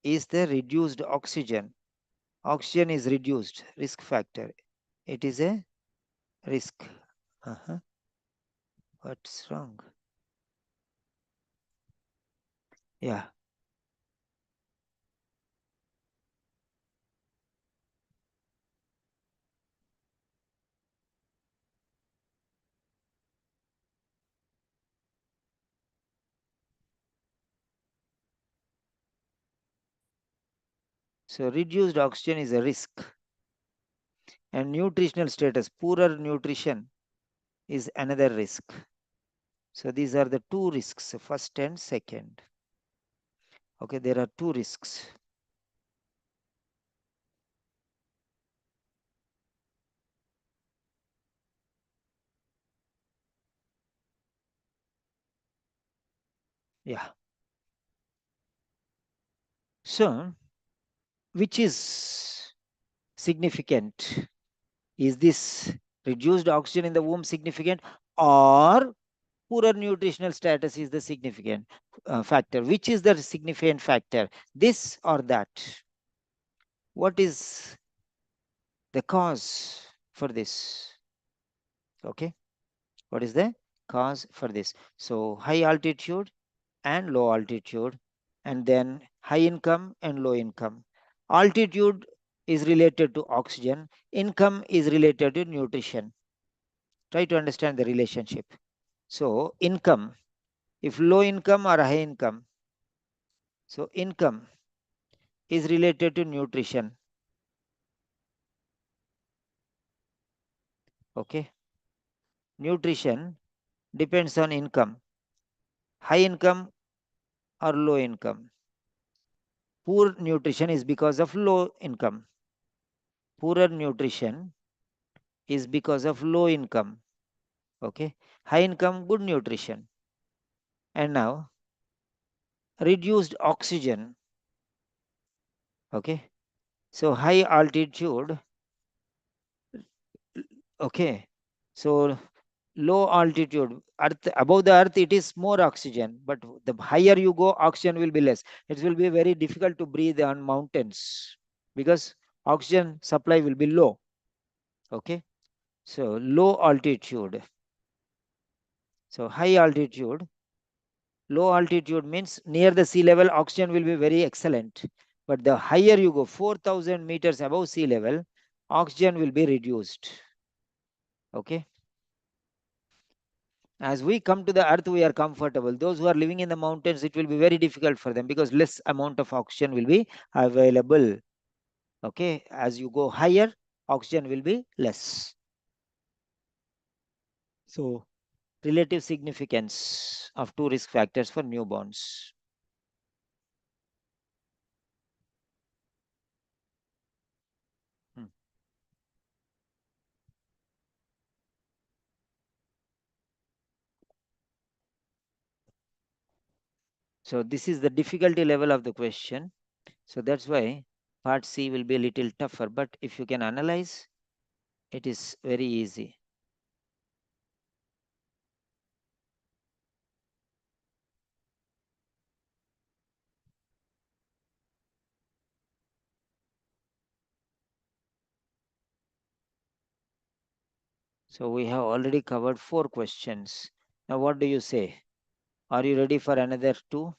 is the reduced oxygen. Oxygen is reduced, risk factor. It is a risk. What's wrong? Yeah. So reduced oxygen is a risk. And nutritional status, poorer nutrition is another risk. So these are the two risks, first and second. Okay, there are two risks. Yeah. So, which is significant? Is this reduced oxygen in the womb significant, or poorer nutritional status is the significant factor? Which is the significant factor? This or that? What is the cause for this? Okay. What is the cause for this? So, high altitude and low altitude, and then high income and low income. Altitude is related to oxygen, income is related to nutrition. Try to understand the relationship. So, income, if low income or high income, so income is related to nutrition. Okay, nutrition depends on income, high income or low income. Poor nutrition is because of low income. Poorer nutrition is because of low income. Okay, high income, good nutrition. And now reduced oxygen. Okay, so high altitude. Okay, so low altitude, earth, above the earth it is more oxygen, but the higher you go oxygen will be less. It will be very difficult to breathe on mountains because oxygen supply will be low. Okay, so low altitude. So high altitude, low altitude means near the sea level oxygen will be very excellent, but the higher you go, 4,000 meters above sea level, oxygen will be reduced. Okay, as we come to the earth we are comfortable. Those who are living in the mountains, it will be very difficult for them because less amount of oxygen will be available. Okay, as you go higher, oxygen will be less. So relative significance of two risk factors for newborns. Hmm. So this is the difficulty level of the question. So that's why part C will be a little tougher, but if you can analyze, it is very easy. So we have already covered 4 questions. Now what do you say? Are you ready for another 2,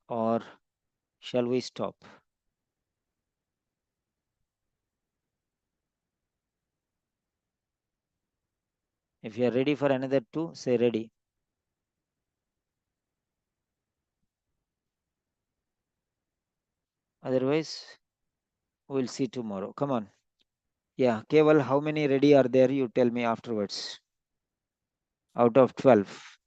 or shall we stop? If you are ready for another 2, say ready. Otherwise, we'll see tomorrow. Come on. Yeah, Keval, how many ready are there? You tell me afterwards. Out of 12.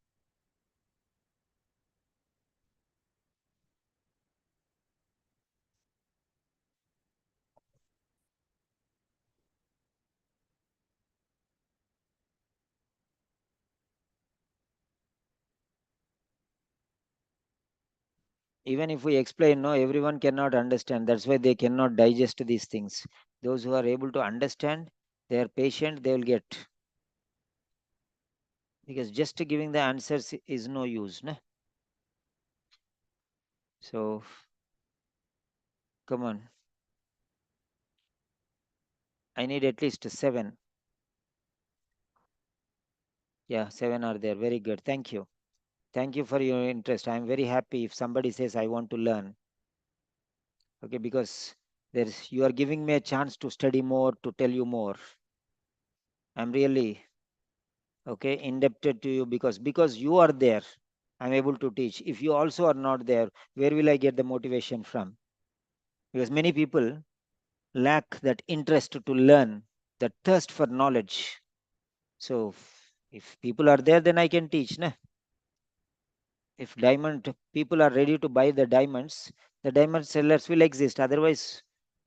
Even if we explain, no, everyone cannot understand. That's why they cannot digest these things. Those who are able to understand, they are patient, they will get. Because just giving the answers is no use. No? So, come on. I need at least 7. Yeah, 7 are there. Very good. Thank you. Thank you for your interest. I'm very happy if somebody says, I want to learn. Okay, because you are giving me a chance to study more, to tell you more. I'm really okay indebted to you because you are there. I'm able to teach. If you also are not there, where will I get the motivation from? Because many people lack that interest to learn. the thirst for knowledge. So if people are there, then I can teach. Nah? If diamond people are ready to buy the diamond sellers will exist. Otherwise,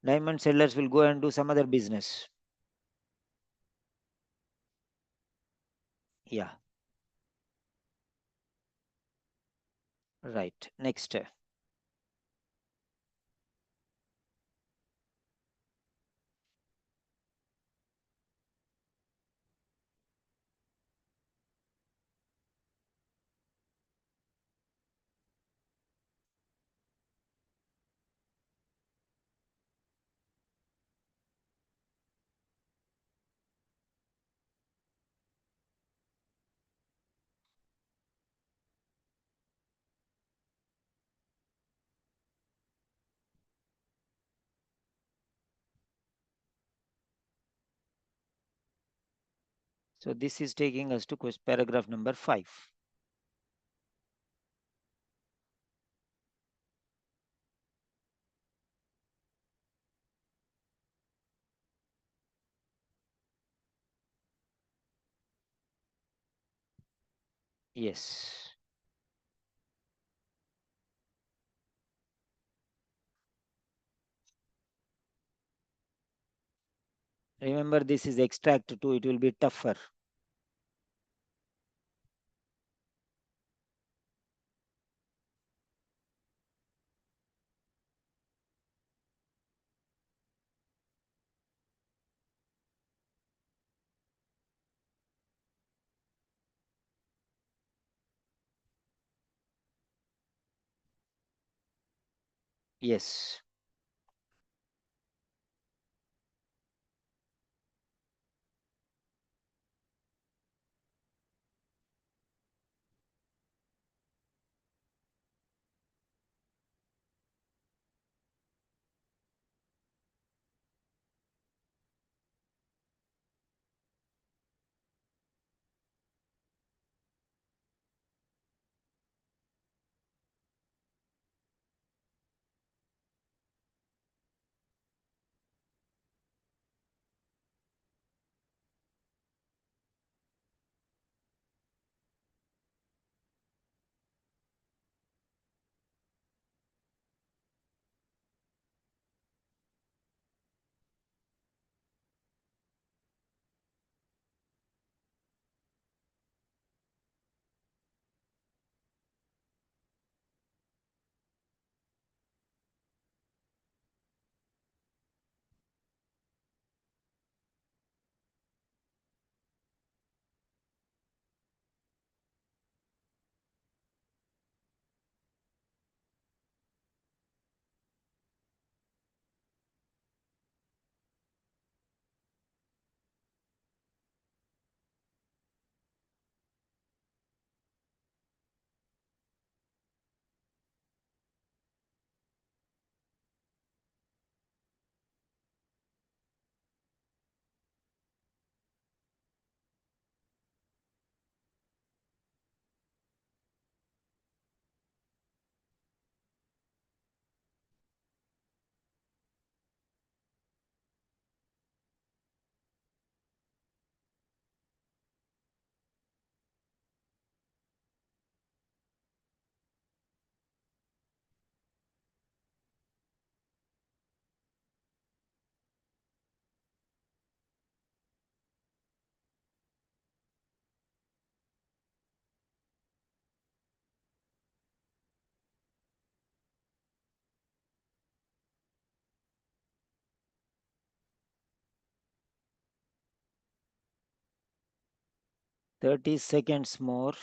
diamond sellers will go and do some other business. Yeah, right. Next. So this is taking us to paragraph number 5. Yes. Remember, this is extract 2. It will be tougher. Yes. Thirty seconds more.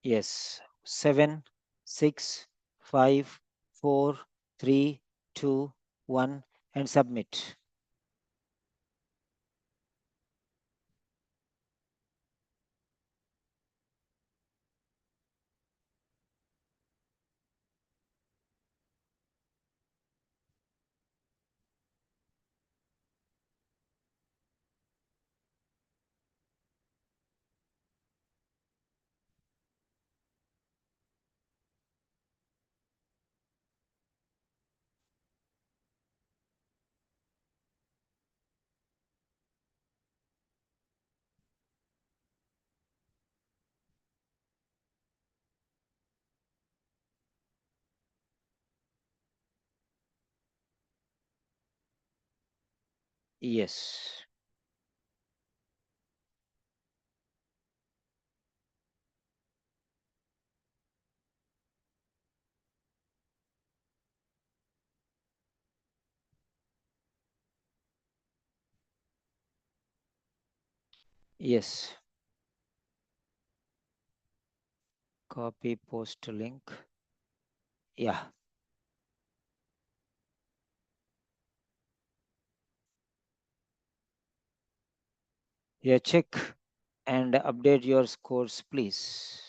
Yes. 7, 6, 5, 4, 3, 2, 1, and submit. Yes. Yes. Copy post link. Yeah. Yeah, check and update your scores, please.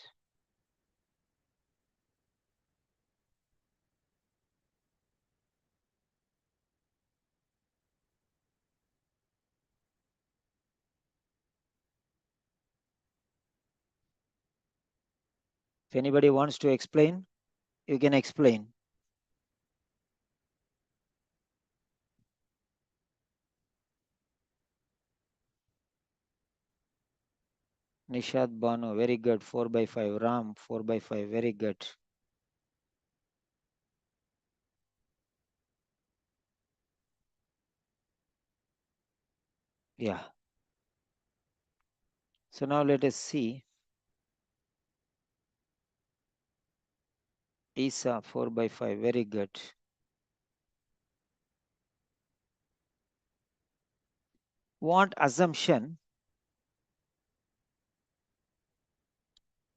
If anybody wants to explain, you can explain. Nishad Banu, very good. 4 by 5. Ram, 4 by 5. Very good. Yeah. So now let us see. Isa, 4 by 5. Very good. What assumption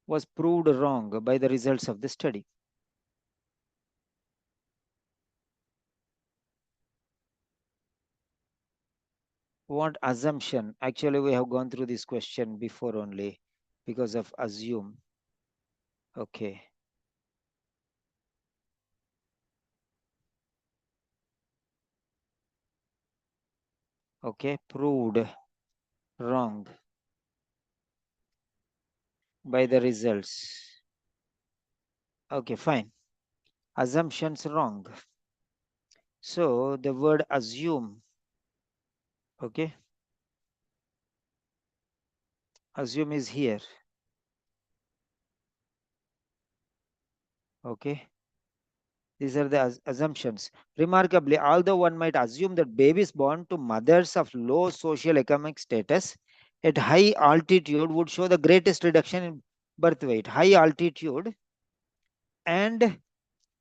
was proved wrong by the results of the study? What assumption? Actually, we have gone through this question before only because of assume. Okay. Okay. Proved wrong by the results. Okay, fine. Assumptions wrong. So the word assume, okay, assume is here, okay. These are the assumptions. Remarkably, although one might assume that babies born to mothers of low social economic status at high altitude would show the greatest reduction in birth weight. High altitude, and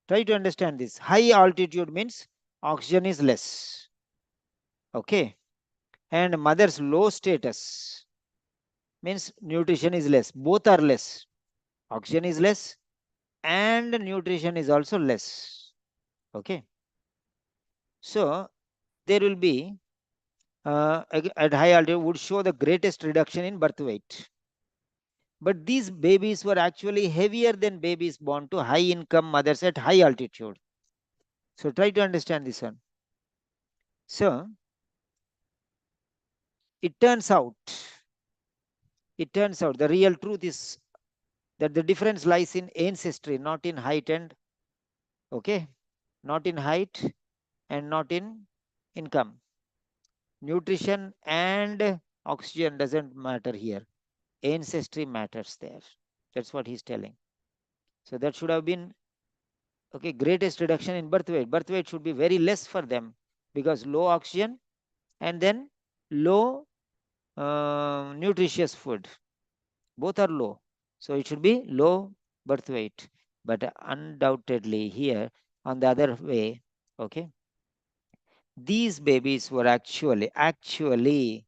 try to understand this. High altitude means oxygen is less, okay, and mother's low status means nutrition is less. Both are less. Oxygen is less and nutrition is also less, okay. So there will be at high altitude would show the greatest reduction in birth weight, but these babies were actually heavier than babies born to high income mothers at high altitude. So try to understand this one. So it turns out the real truth is that the difference lies in ancestry, not in height and, okay, not in height and not in income. Nutrition and oxygen doesn't matter here. Ancestry matters there. That's what he's telling. So that should have been, okay, greatest reduction in birth weight. Birth weight should be very less for them because low oxygen and then low nutritious food. Both are low. So it should be low birth weight. But undoubtedly here on the other way, okay, these babies were actually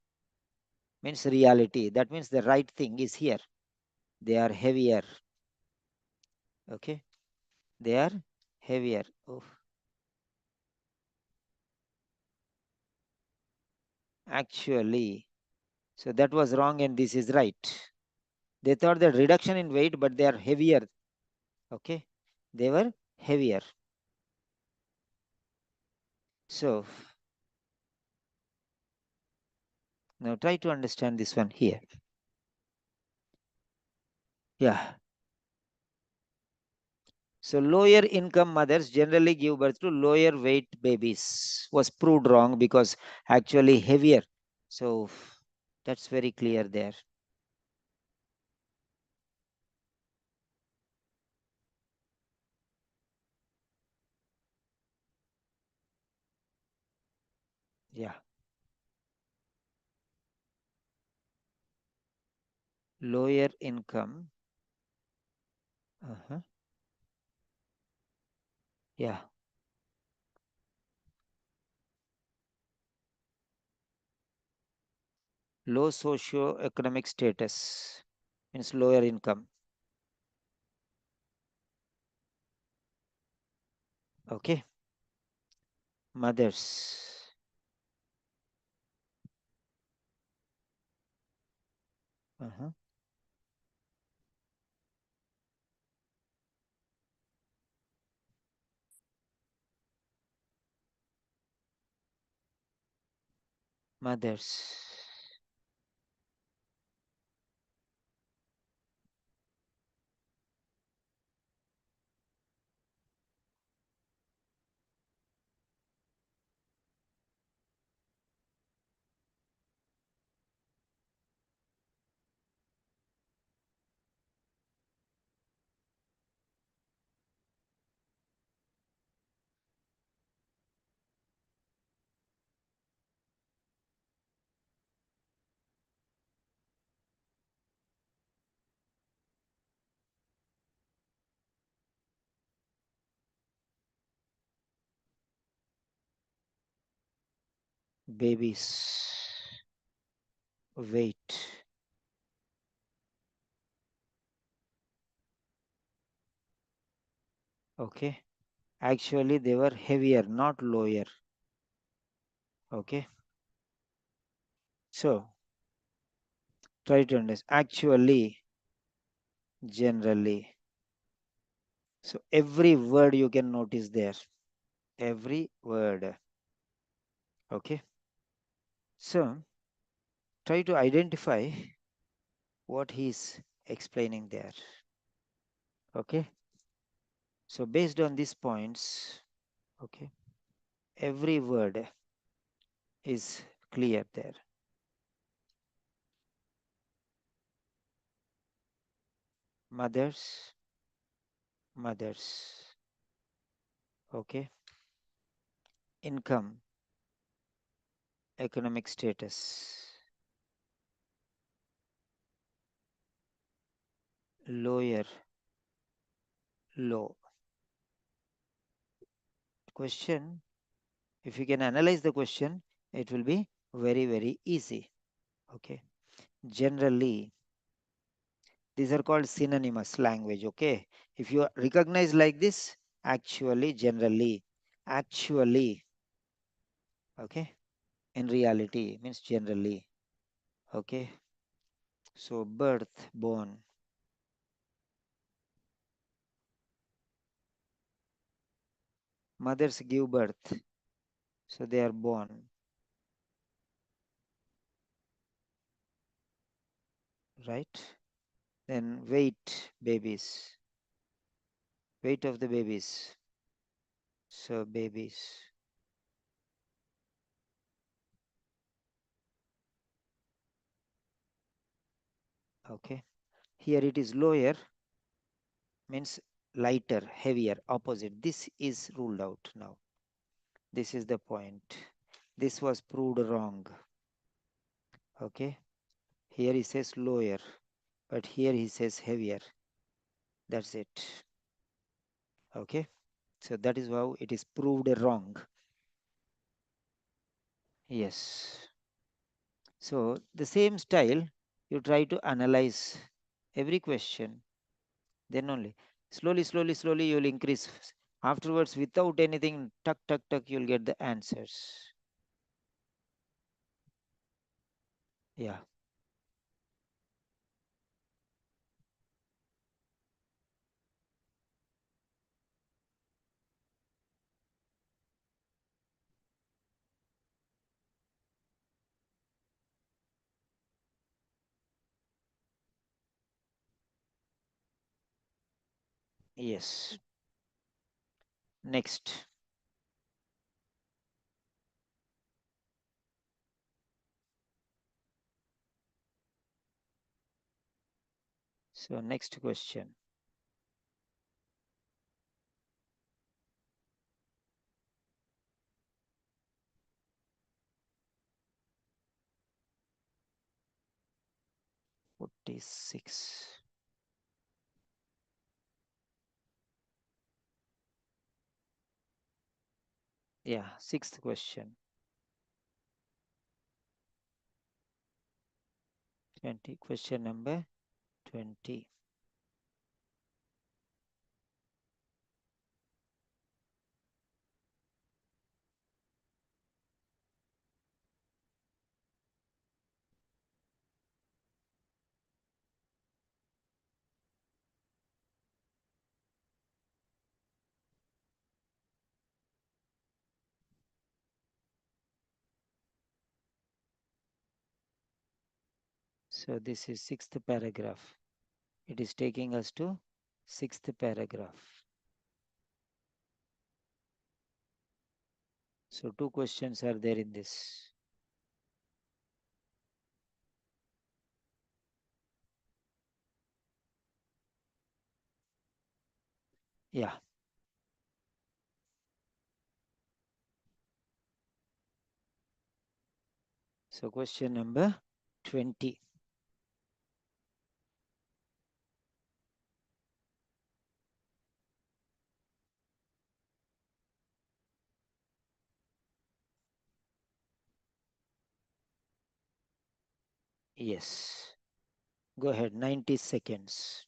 means reality. That means the right thing is here. They are heavier. Okay, they are heavier. Oh, actually, so that was wrong and this is right. They thought that reduction in weight, but they are heavier. Okay, they were heavier. So now try to understand this one here. Yeah. So lower income mothers generally give birth to lower weight babies. Was proved wrong because actually heavier. So that's very clear there. Yeah. Lower income. Uh-huh. Yeah. Low socio-economic status means lower income. Okay. Mothers. Uh-huh. Mothers. Babies. Weight. Okay. Actually, they were heavier, not lower. Okay. So try to understand. Actually, generally. So every word you can notice there. Every word. Okay. So try to identify what he's explaining there. Okay. So based on these points, okay, every word is clear there. Mothers, mothers. Okay. Income, economic status, lower, low. Question, if you can analyze the question, it will be very, very easy. Okay. Generally, these are called synonymous language. Okay. If you recognize like this, actually, generally, actually, okay, in reality means generally. Okay. So birth, born, mothers give birth, so they are born, right? Then weight, babies, weight of the babies, so babies. Okay. Here it is lower, means lighter, heavier, opposite. This is ruled out now. This is the point. This was proved wrong. Okay. Here he says lower, but here he says heavier. That's it. Okay. So that is how it is proved wrong. Yes. So the same style, you try to analyze every question. Then only. Slowly, slowly, slowly, you will increase. Afterwards, without anything, tuck, tuck, tuck, you'll get the answers. Yeah. Yes. Next. So, next question. What is 6? Yeah, sixth question. 20. Question number 20. So, this is sixth paragraph. It is taking us to sixth paragraph. So, two questions are there in this. Yeah. So, question number 20. Yes. Go ahead. 90 seconds.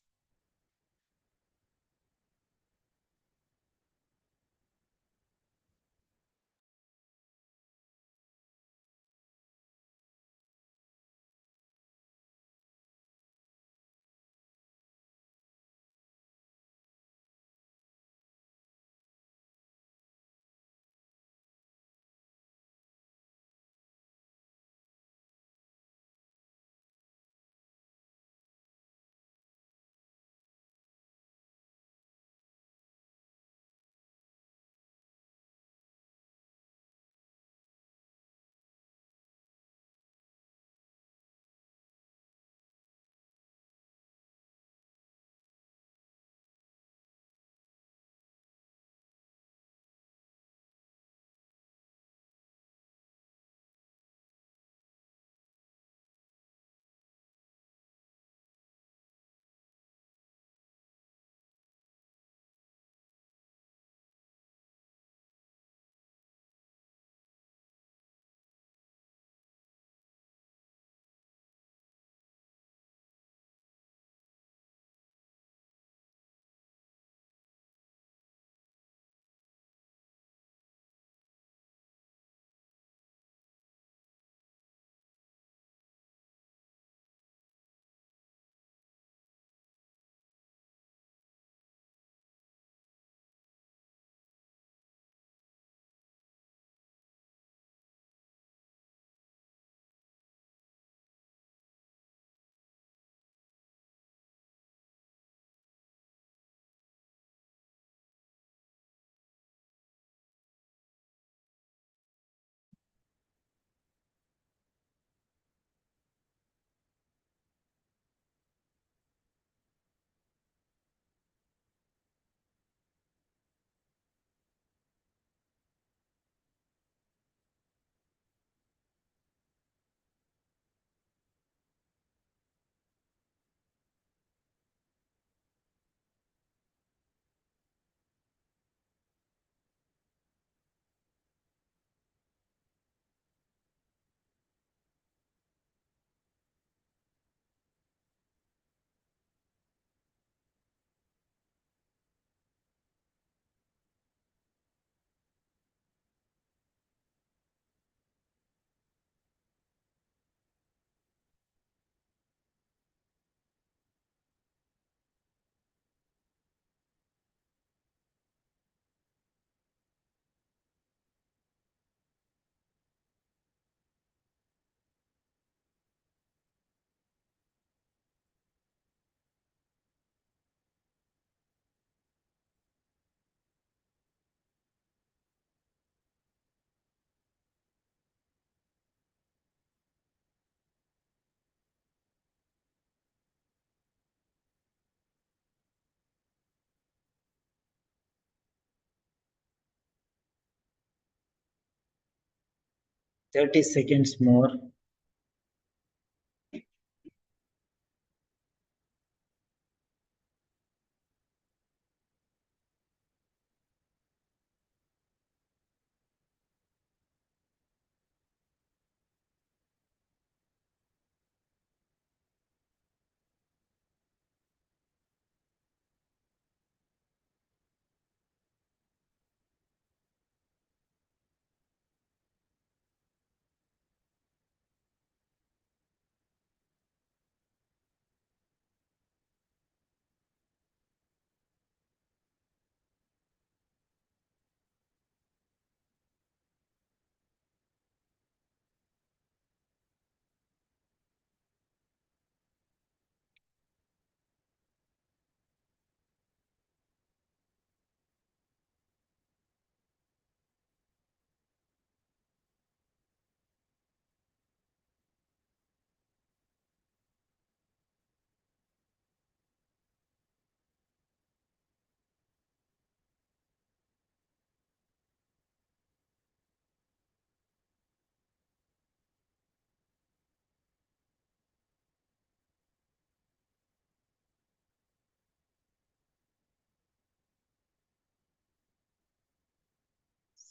30 seconds more.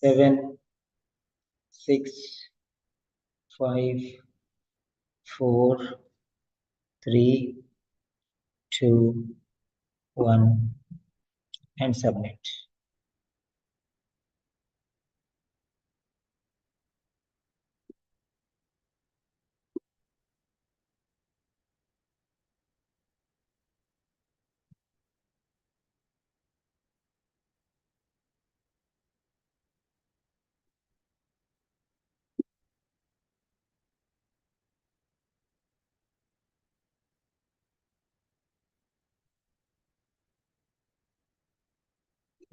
Seven, 6, 5, 4, 3, 2, 1, and submit.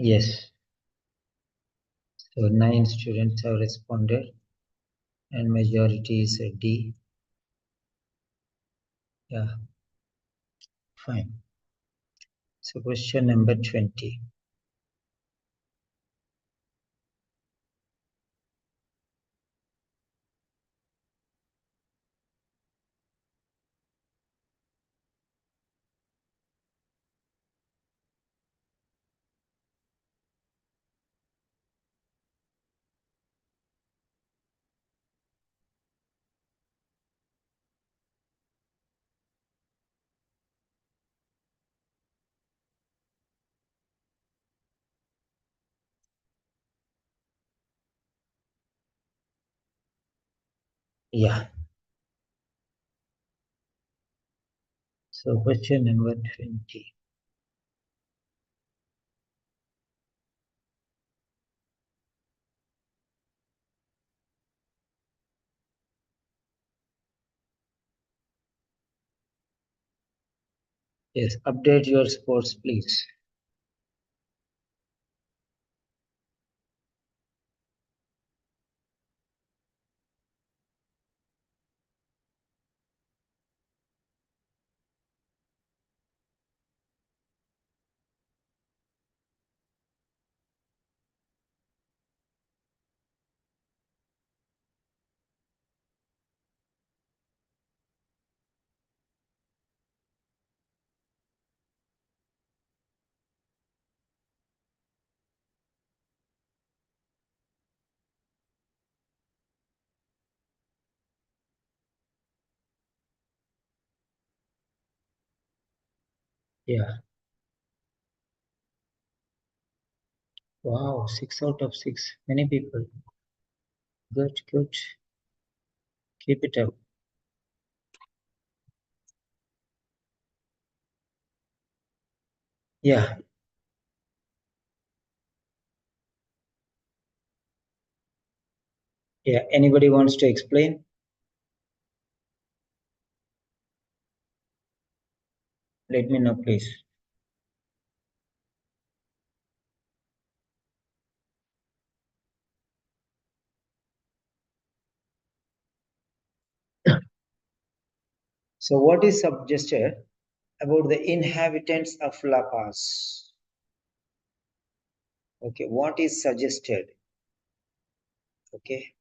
Yes. So 9 students have responded and majority is a D. Yeah, fine. So question number 20. Yeah. So question number 20. Yes, update your sports, please. Yeah. Wow, 6 out of 6. Many people. Good, good. Keep it up. Yeah. Yeah. Anybody wants to explain? Let me know, please. So what is suggested about the inhabitants of La Paz? Okay, what is suggested? Okay,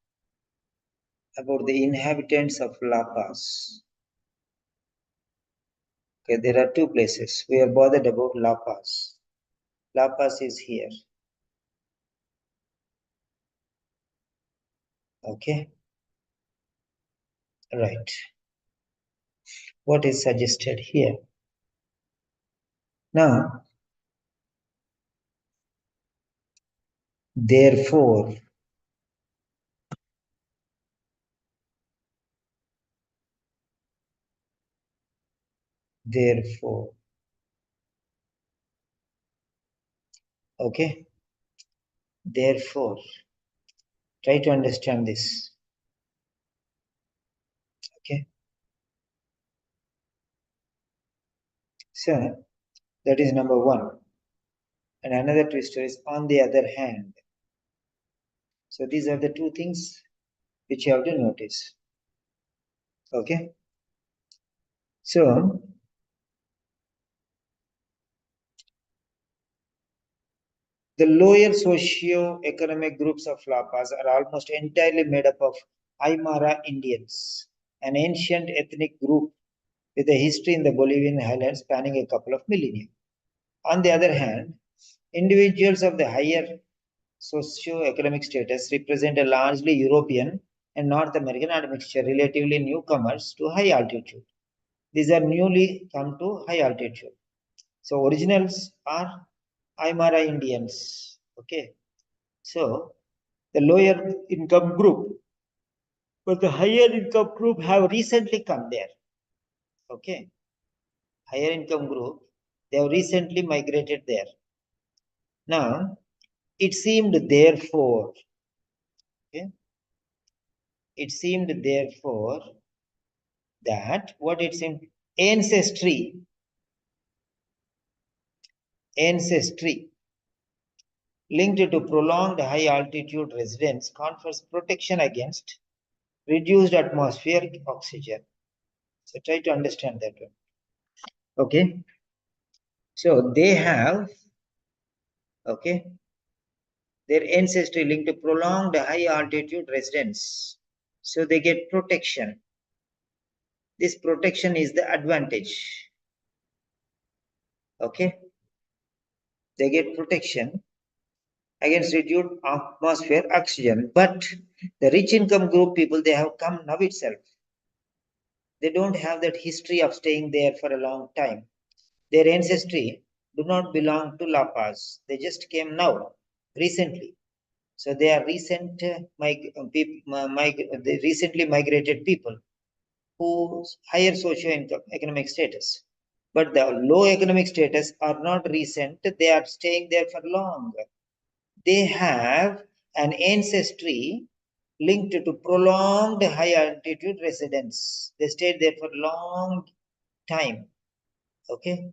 about the inhabitants of La Paz. Okay, there are two places. We are bothered about La Paz. La Paz is here. Okay, right. What is suggested here? Now, therefore, therefore, okay, therefore, try to understand this. Okay, so that is number one. And another twister is on the other hand. So these are the two things which you have to notice. Okay, so the lower socio-economic groups of La Paz are almost entirely made up of Aymara Indians, an ancient ethnic group with a history in the Bolivian highlands spanning a couple of millennia. On the other hand, individuals of the higher socio-economic status represent a largely European and North American admixture, relatively newcomers to high altitude. These are newly come to high altitude. So originals are Aymara Indians. Okay. So the lower income group, but the higher income group have recently come there. Okay. Higher income group, they have recently migrated there. Now, it seemed therefore, okay, it seemed therefore that what it seemed ancestry linked to prolonged high altitude residence confers protection against reduced atmospheric oxygen. So try to understand that one. Okay. So they have, okay, their ancestry linked to prolonged high altitude residence. So they get protection. This protection is the advantage. Okay. They get protection against reduced atmosphere oxygen. But the rich income group people, they have come now itself. They don't have that history of staying there for a long time. Their ancestry do not belong to La Paz. They just came now, recently. So they are recent the recently migrated people whose higher socio-economic status. But the low economic status are not recent. They are staying there for long. They have an ancestry linked to prolonged high altitude residence. They stayed there for long time. Okay,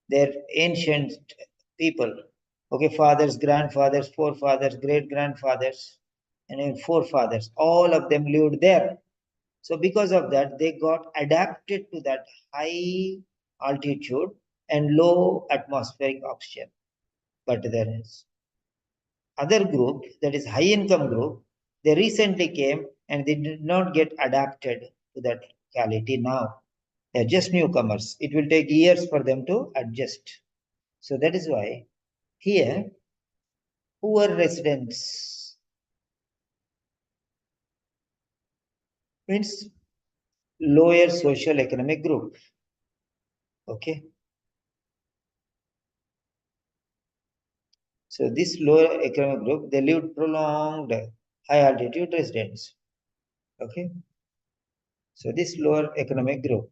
they're ancient people. Okay, fathers, grandfathers, forefathers, great grandfathers, and forefathers, all of them lived there. So because of that, they got adapted to that high altitude and low atmospheric oxygen. But there is other group, that is high income group, they recently came and they did not get adapted to that quality now. They're just newcomers. It will take years for them to adjust. So that is why here, poor residents means lower social economic group. Okay. So this lower economic group, they lived prolonged high altitude residence. Okay. So this lower economic group,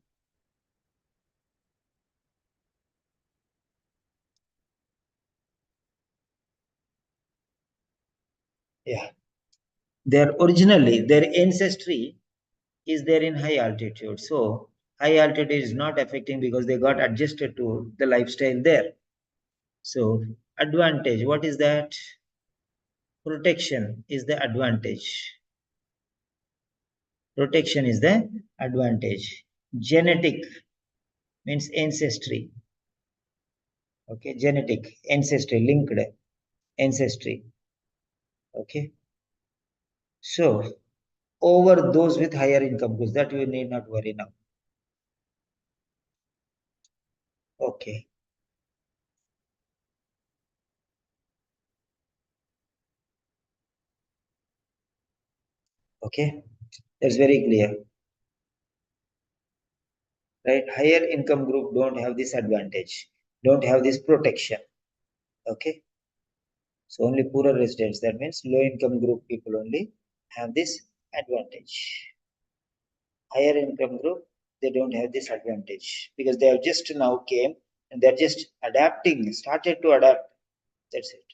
yeah, their originally their ancestry is there in high altitude. So high altitude is not affecting because they got adjusted to the lifestyle there. So advantage, what is that? Protection is the advantage. Protection is the advantage. Genetic means ancestry. Okay, genetic, ancestry, linked ancestry. Okay. So over those with higher income groups. That you need not worry now. Okay. Okay. That's very clear. Right? Higher income group don't have this advantage, don't have this protection. Okay. So only poorer residents, that means low income group people only have this advantage. Higher income group, they don't have this advantage because they have just now came and they're just adapting, started to adapt. That's it.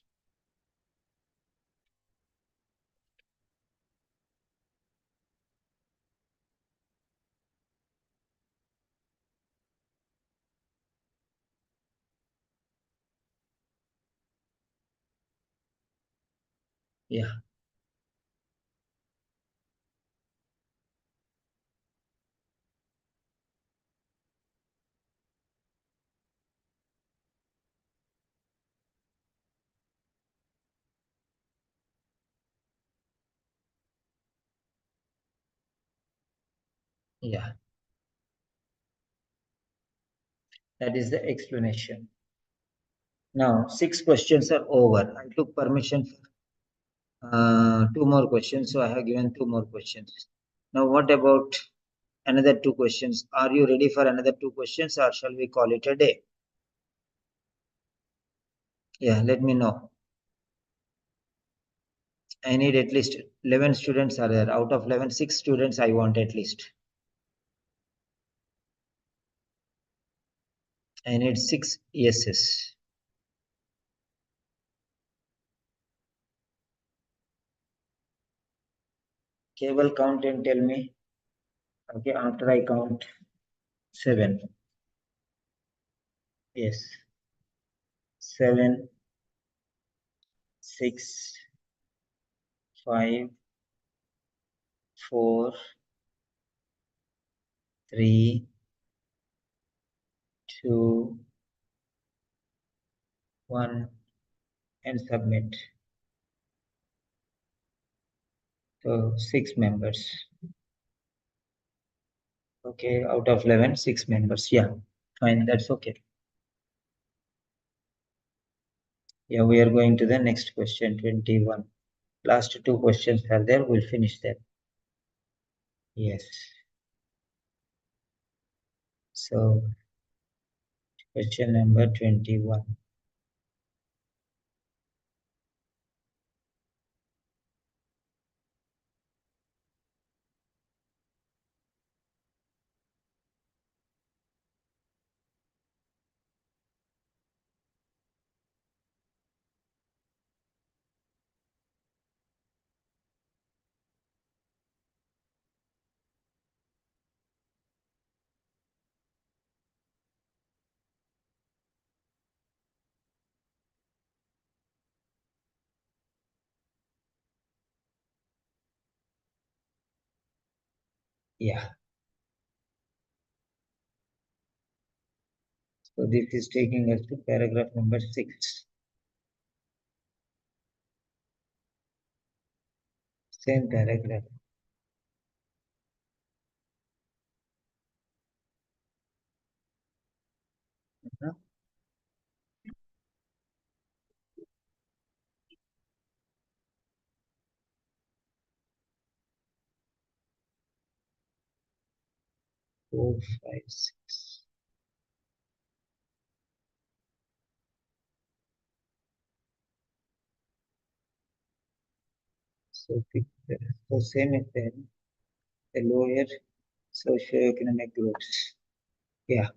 Yeah. Yeah. That is the explanation. Now, 6 questions are over. I took permission for 2 more questions, so I have given 2 more questions. Now, what about another 2 questions? Are you ready for another 2 questions, or shall we call it a day? Yeah, let me know. I need at least 11 students are there. Out of 11, 6 students I want at least. I need 6 yeses. Cable count and tell me. Okay, after I count 7. Yes. 7, 6, 5, 4, 3, 2, 1, and submit. So 6 members. Okay, out of 11, 6 members. Yeah, fine, that's okay. Yeah, we are going to the next question, 21. Last 2 questions are there, we'll finish them. Yes. So, question number 21. Yeah. So this is taking us to paragraph number 6. Same paragraph. Uh-huh. 4, 5, 6. So same as then the lower socioeconomic groups. Yeah.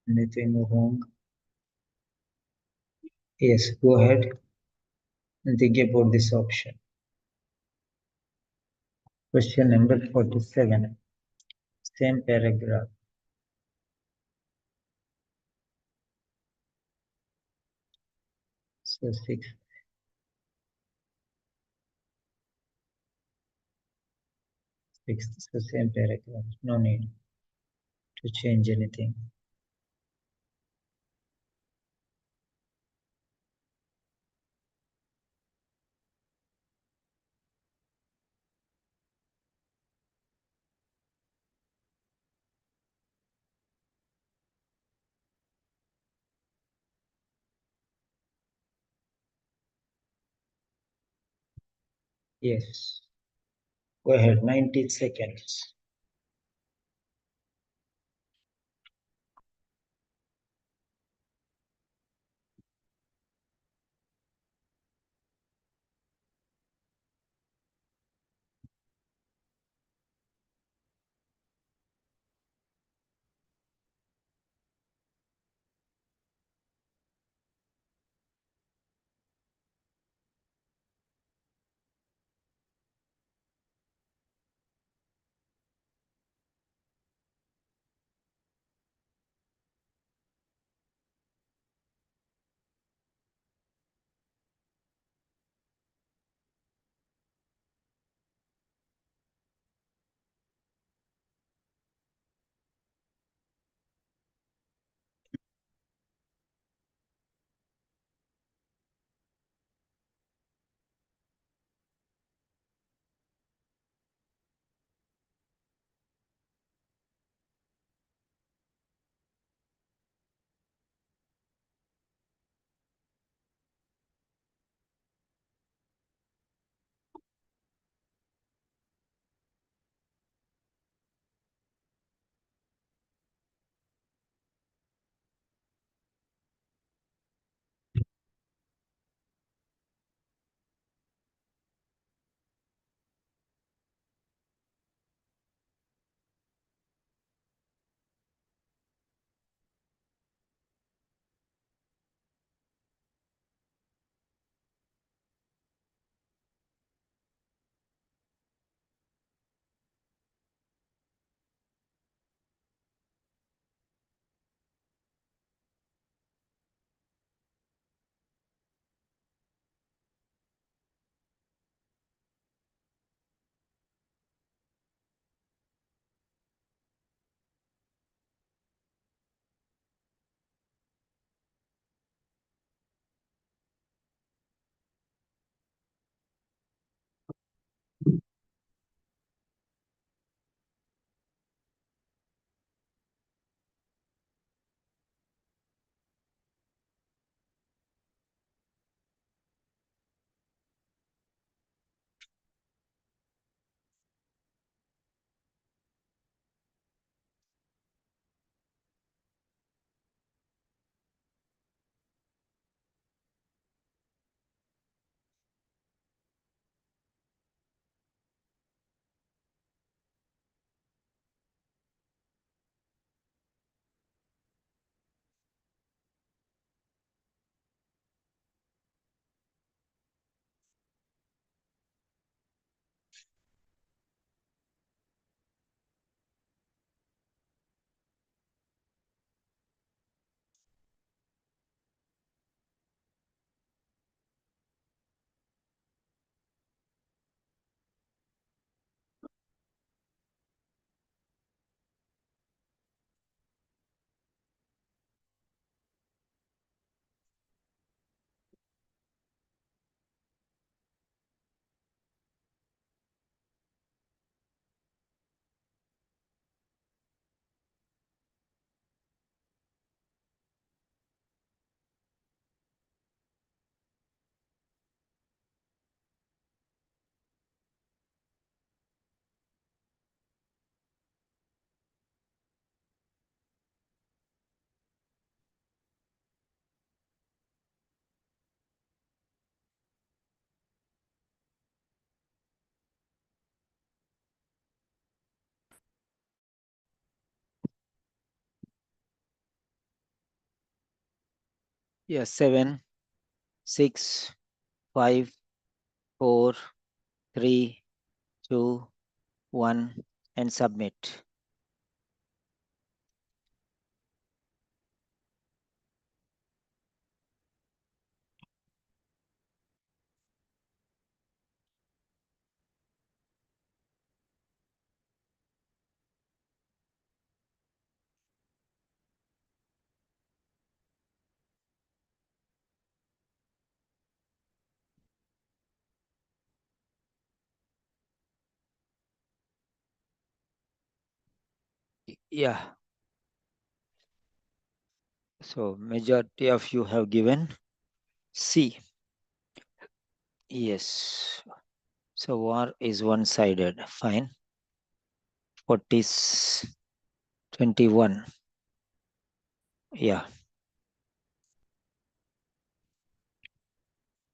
Anything wrong? Yes, go ahead and think about this option. Question number 47. Same paragraph. So 6. fix the same paragraph. No need to change anything. Yes. Go ahead, 90 seconds. Yes, 7, 6, 5, 4, 3, 2, 1, and submit. Yeah. So majority of you have given C. Yes. So war is one-sided. Fine. 40, 21. Yeah.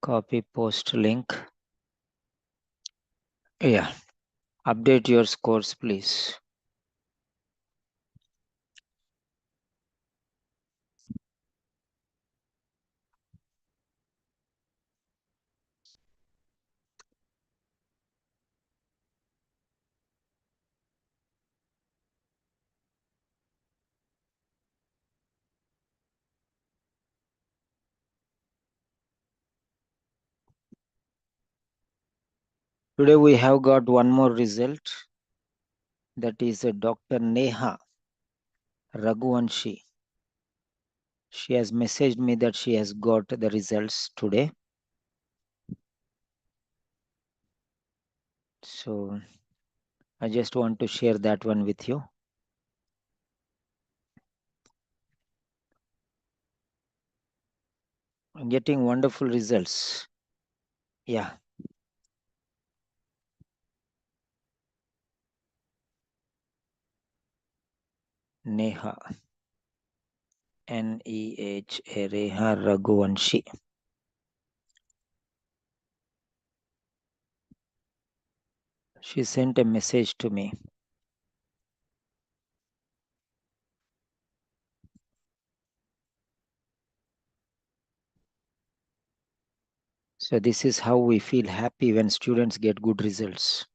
Copy post link. Yeah. Update your scores, please. Today we have got one more result. That is Dr. Neha Raghuvanshi. She has messaged me that she has got the results today. So I just want to share that one with you. I'm getting wonderful results. Yeah. Neha. Neha Reha Raghuvanshi. She sent a message to me. So this is how we feel happy when students get good results.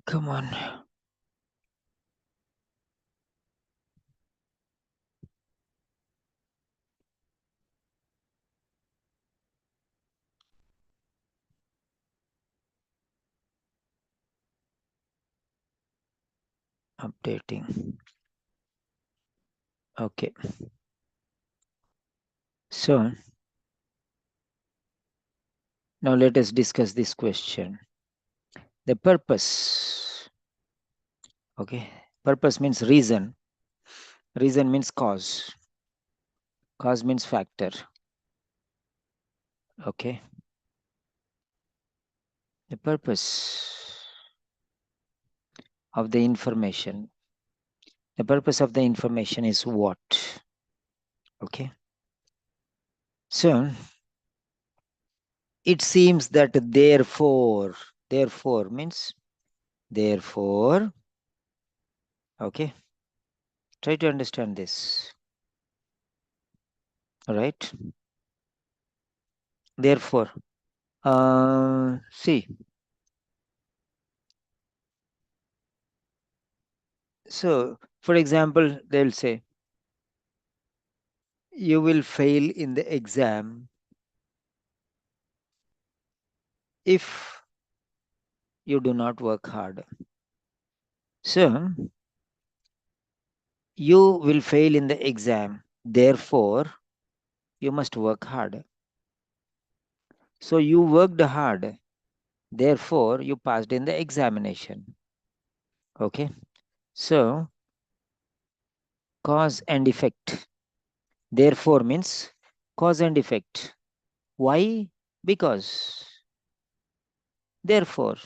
Come on. Updating. Okay. So now let us discuss this question. The purpose. Okay. Purpose means reason. Reason means cause. Cause means factor. Okay. The purpose of the information. The purpose of the information is what? Okay. So it seems that therefore means therefore. Okay. Try to understand this. All right. Therefore, see. So, for example, they'll say you will fail in the exam if you do not work hard. So, you will fail in the exam. Therefore, you must work hard. So, you worked hard. Therefore, you passed in the examination. Okay. So, cause and effect. Therefore means cause and effect. Why? Because. Therefore.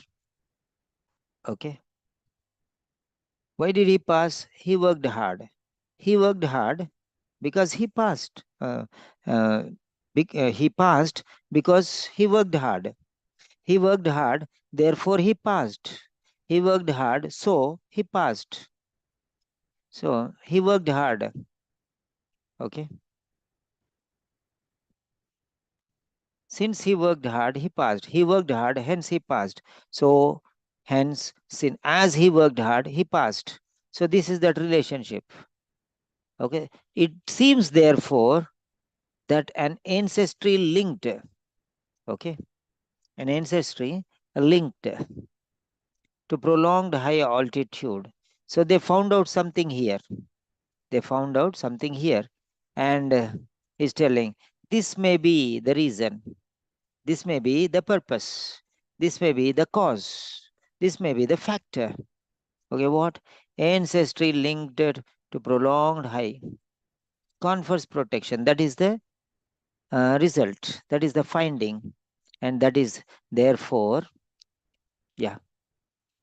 Okay. Why did he pass? He worked hard. He worked hard because he passed. Uh, he passed because he worked hard. He worked hard, therefore he passed. He worked hard, so he passed. So he worked hard. Okay. Since he worked hard, he passed. He worked hard, hence he passed. So hence, since as he worked hard, he passed. So this is that relationship. Okay. It seems therefore that an ancestry linked. Okay. An ancestry linked to prolonged high altitude. So they found out something here. They found out something here. And he's telling this may be the reason. This may be the purpose. This may be the cause. This may be the factor. Okay, what? Ancestry linked to prolonged high confers protection. That is the result. That is the finding. And that is therefore, yeah.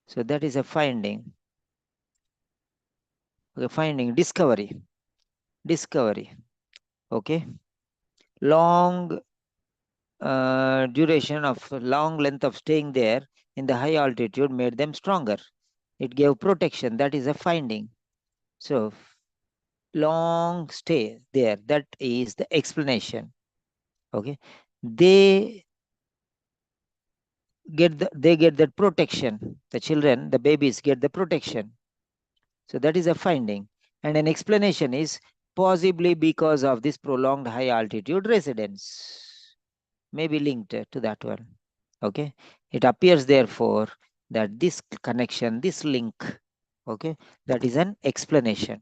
So that is a finding. Okay, finding, discovery. Okay, long duration of long length of staying there in the high altitude made them stronger. It gave protection. That is a finding. So long stay there. That is the explanation. Okay, they they get that protection. The children, the babies get the protection. So that is a finding. And an explanation is possibly because of this prolonged high altitude residence. May be linked to that one. Okay. It appears therefore that this connection, this link, okay, that is an explanation.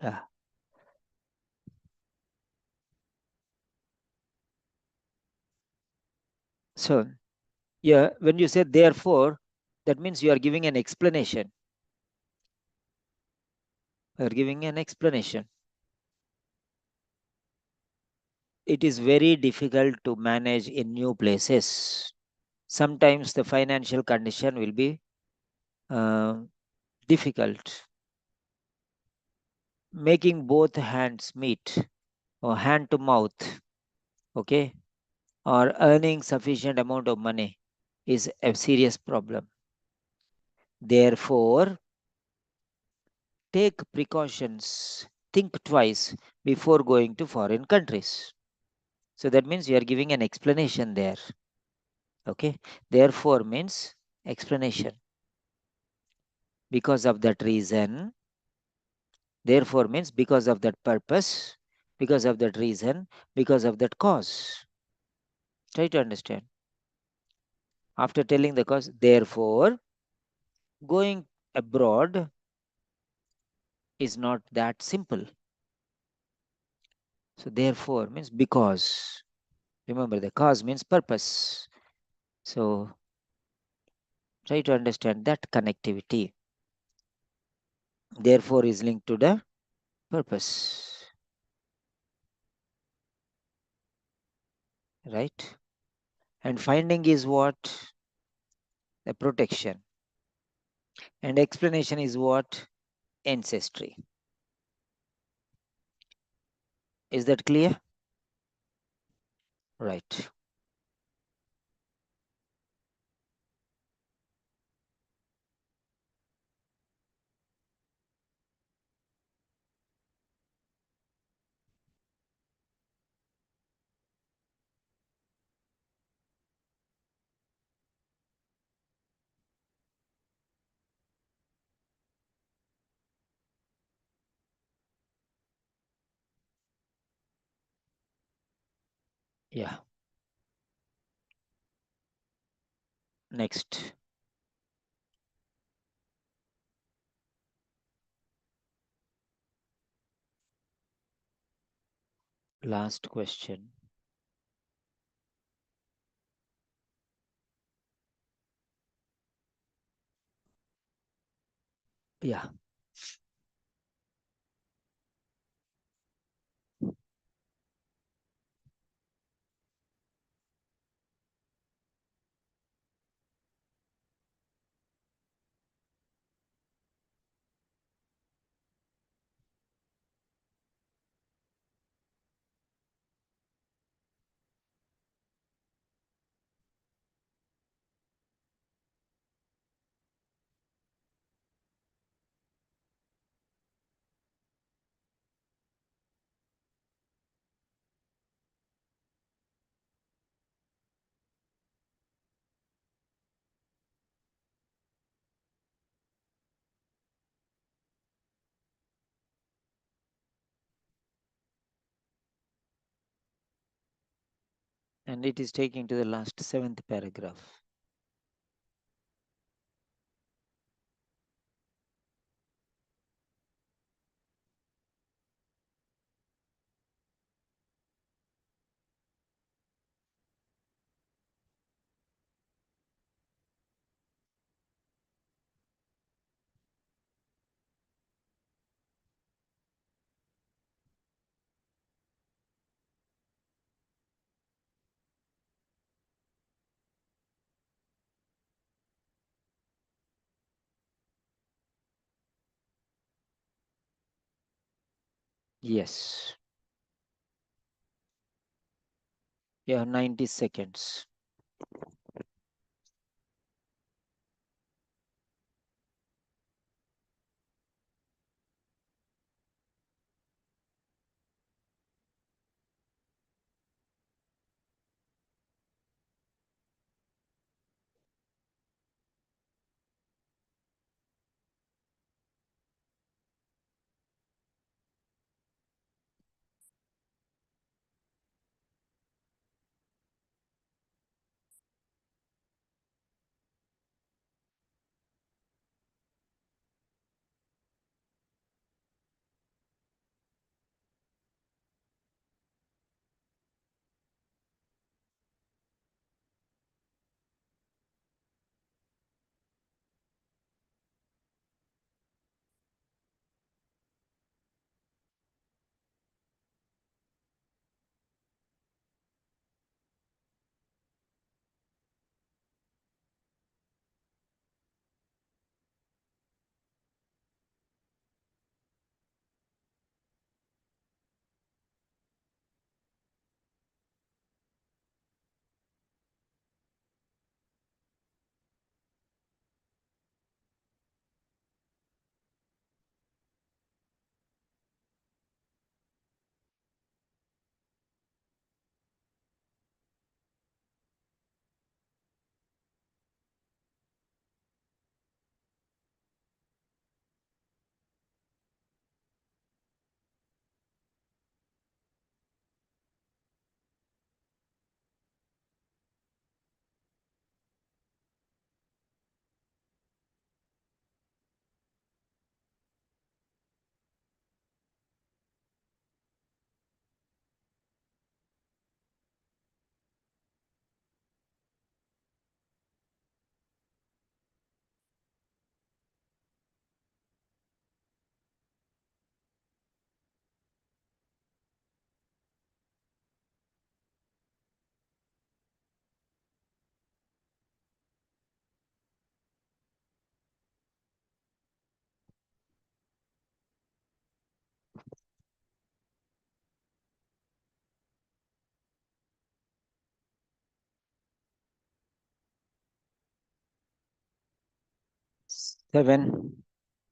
Yeah. So yeah, when you say therefore, that means you are giving an explanation. You are giving an explanation. It is very difficult to manage in new places. Sometimes the financial condition will be uh, difficult. Making both hands meet or hand to mouth, okay, or earning sufficient amount of money is a serious problem. Therefore, take precautions, think twice before going to foreign countries. So that means you are giving an explanation there. Okay, therefore means explanation. Because of that reason, therefore means because of that purpose, because of that reason, because of that cause. Try to understand. After telling the cause, therefore, going abroad is not that simple. So, therefore means because. Remember, the cause means purpose. So, try to understand that connectivity. Therefore, is linked to the purpose. Right? And finding is what? The protection. And explanation is what? Ancestry. Is that clear? Right. Yeah. Next. Last question. Yeah. And it is taking to the last seventh paragraph. Yes. Yeah, 90 seconds. Seven,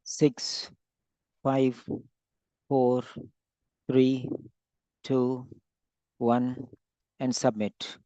six, five, four, three, two, one, and submit.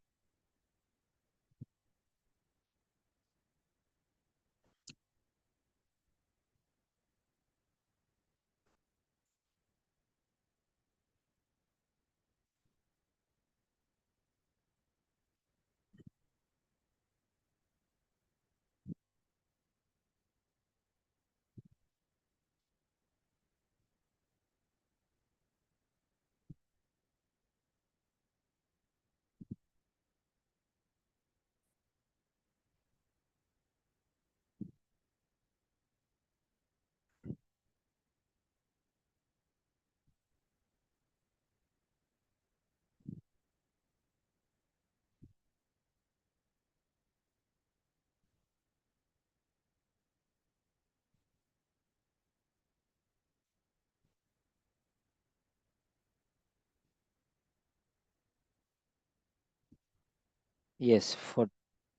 Yes, for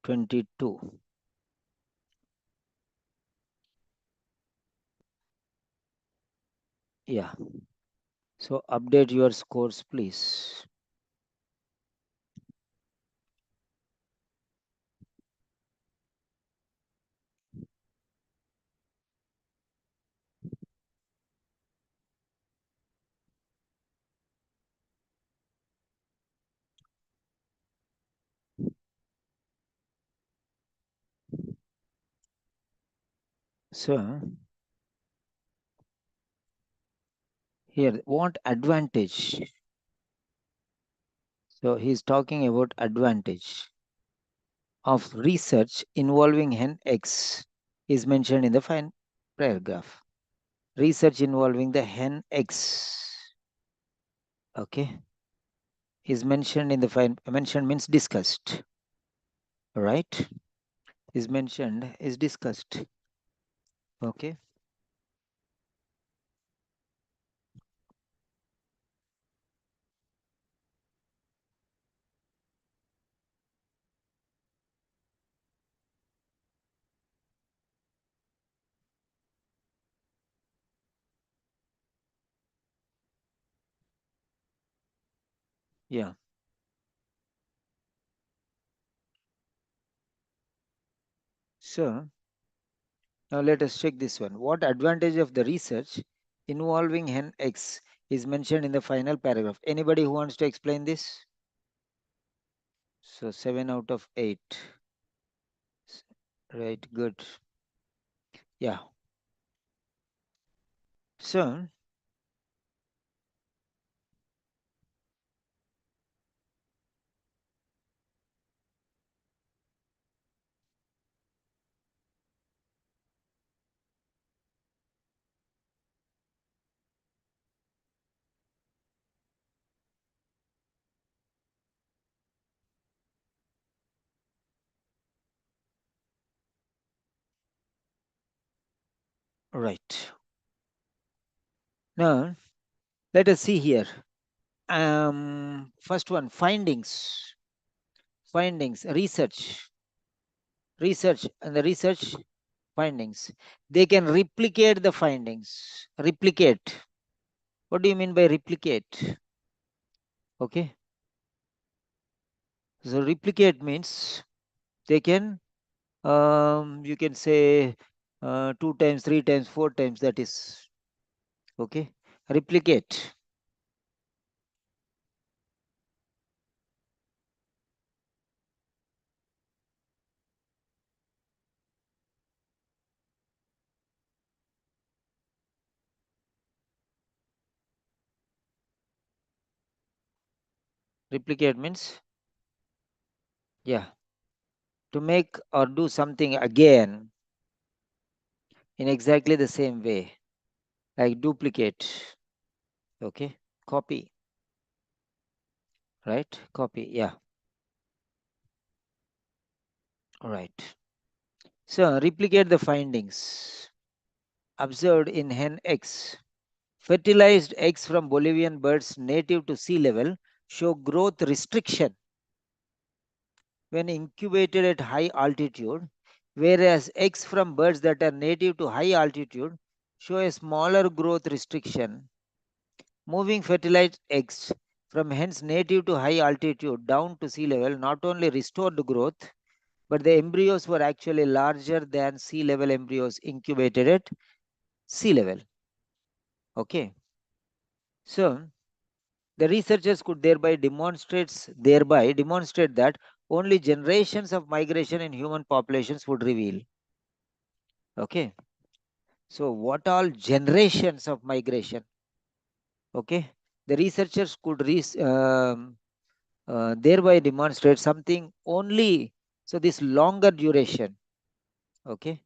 22. Yeah. So update your scores, please. So here, what advantage? So he's talking about advantage of research involving hen eggs is mentioned in the fine paragraph. Research involving the hen eggs, okay, is mentioned in the fine. Mentioned means discussed, right? Is mentioned is discussed, okay. Yeah. So now let us check this one. What advantage of the research involving hen X is mentioned in the final paragraph? Anybody who wants to explain this? So 7 out of 8. Right, good. Yeah. So, right. Now, let us see here. First one, findings. Findings, research, and the research findings. They can replicate the findings. Replicate. What do you mean by replicate? Okay. So replicate means they can, you can say 2 times, 3 times, 4 times. That is okay. Replicate. Replicate means, yeah, to make or do something again in exactly the same way, like duplicate. Okay. Copy. Right. Copy. Yeah. All right. So replicate the findings observed in hen X. Fertilized eggs from Bolivian birds native to sea level show growth restriction when incubated at high altitude, whereas eggs from birds that are native to high altitude show a smaller growth restriction. Moving fertilized eggs from hens native to high altitude down to sea level not only restored growth, but the embryos were actually larger than sea level embryos incubated at sea level. Okay. So the researchers could thereby demonstrate that only generations of migration in human populations would reveal. Okay. So what all generations of migration? Okay. The researchers could thereby demonstrate something only. So this longer duration. Okay.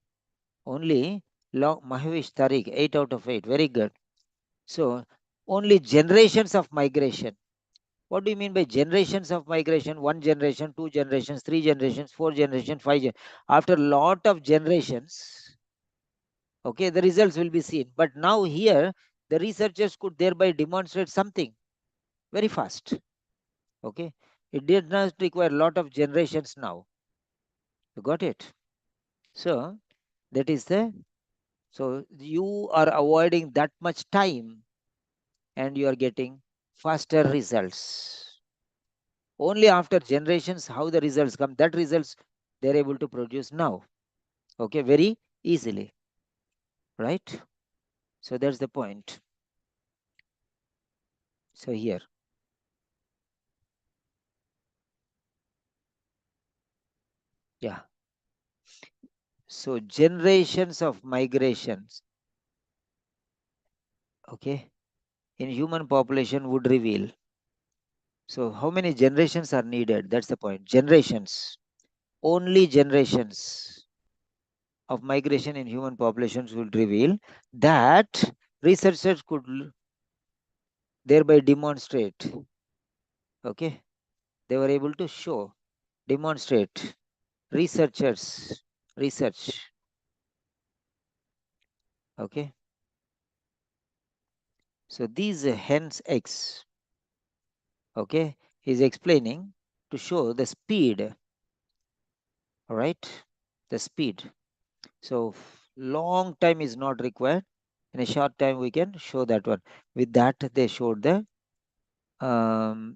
Only long Mahavish Tariq, 8 out of 8. Very good. So only generations of migration. What do you mean by generations of migration? One generation, two generations, three generations, four generations, After a lot of generations, okay, the results will be seen. But now here, the researchers could thereby demonstrate something very fast. Okay, it did not require a lot of generations now. You got it? So that is the so you are avoiding that much time and you are getting faster results. Only after generations how the results come, that results they're able to produce now. Okay, very easily, right? So that's the point. So here, yeah. So generations of migrations, okay, in human population would reveal. So how many generations are needed? That's the point. Generations, only generations of migration in human populations will reveal that researchers could thereby demonstrate. Okay, they were able to show, demonstrate. Researchers, research. Okay, so these hens X, okay, is explaining to show the speed. All right, the speed. So long time is not required. In a short time, we can show that one. With that, they showed the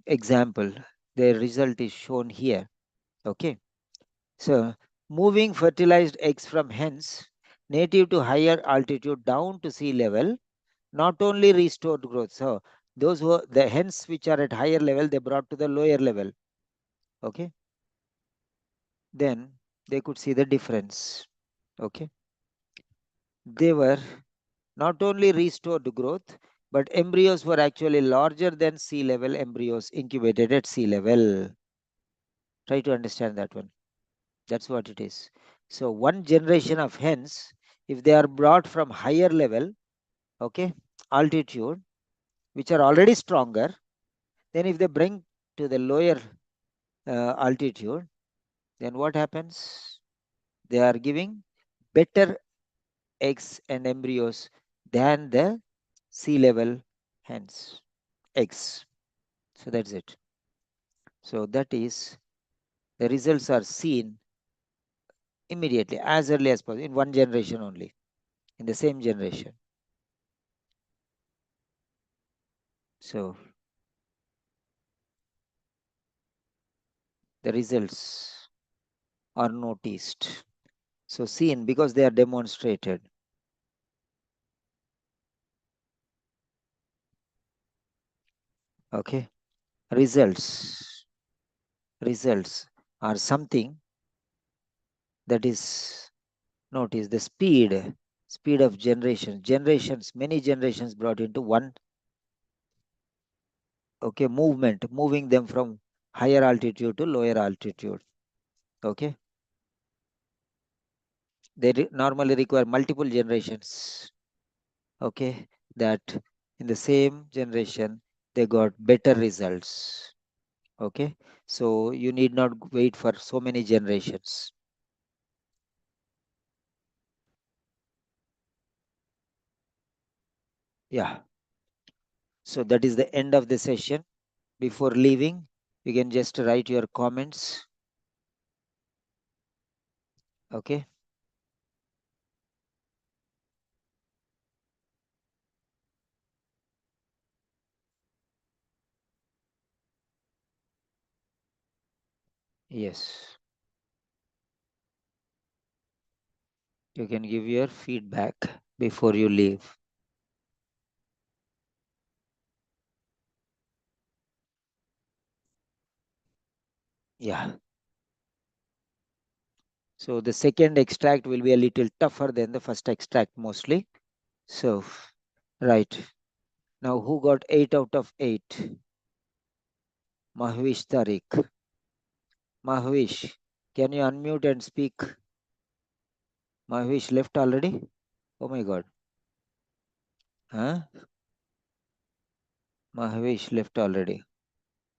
example. The result is shown here. Okay. So, moving fertilized eggs from hens native to higher altitude down to sea level not only restored growth. So, those who the hens which are at higher level, they brought to the lower level. Okay. Then they could see the difference. Okay. They were not only restored growth, but embryos were actually larger than sea level embryos incubated at sea level. Try to understand that one. That's what it is. So one generation of hens, if they are brought from higher level, okay, altitude, which are already stronger, then if they bring to the lower altitude, then what happens? They are giving better eggs and embryos than the sea level hens eggs. So that's it. So that is the results are seen immediately as early as possible in one generation only, in the same generation. So the results are noticed. So seen because they are demonstrated. Okay. Results. Results are something that is noticed. The speed of generations, many generations brought into one, okay, movement, moving them from higher altitude to lower altitude. Okay. They normally require multiple generations. Okay. That in the same generation, they got better results. Okay. So you need not wait for so many generations. Yeah. So that is the end of the session. Before leaving, you can just write your comments. Okay. Yes. You can give your feedback before you leave. Yeah. So the second extract will be a little tougher than the first extract mostly. So, right. Now, who got 8 out of 8? Mahwish Tariq. Mahwish, can you unmute and speak? Mahwish left already? Oh my god. Huh? Mahwish left already.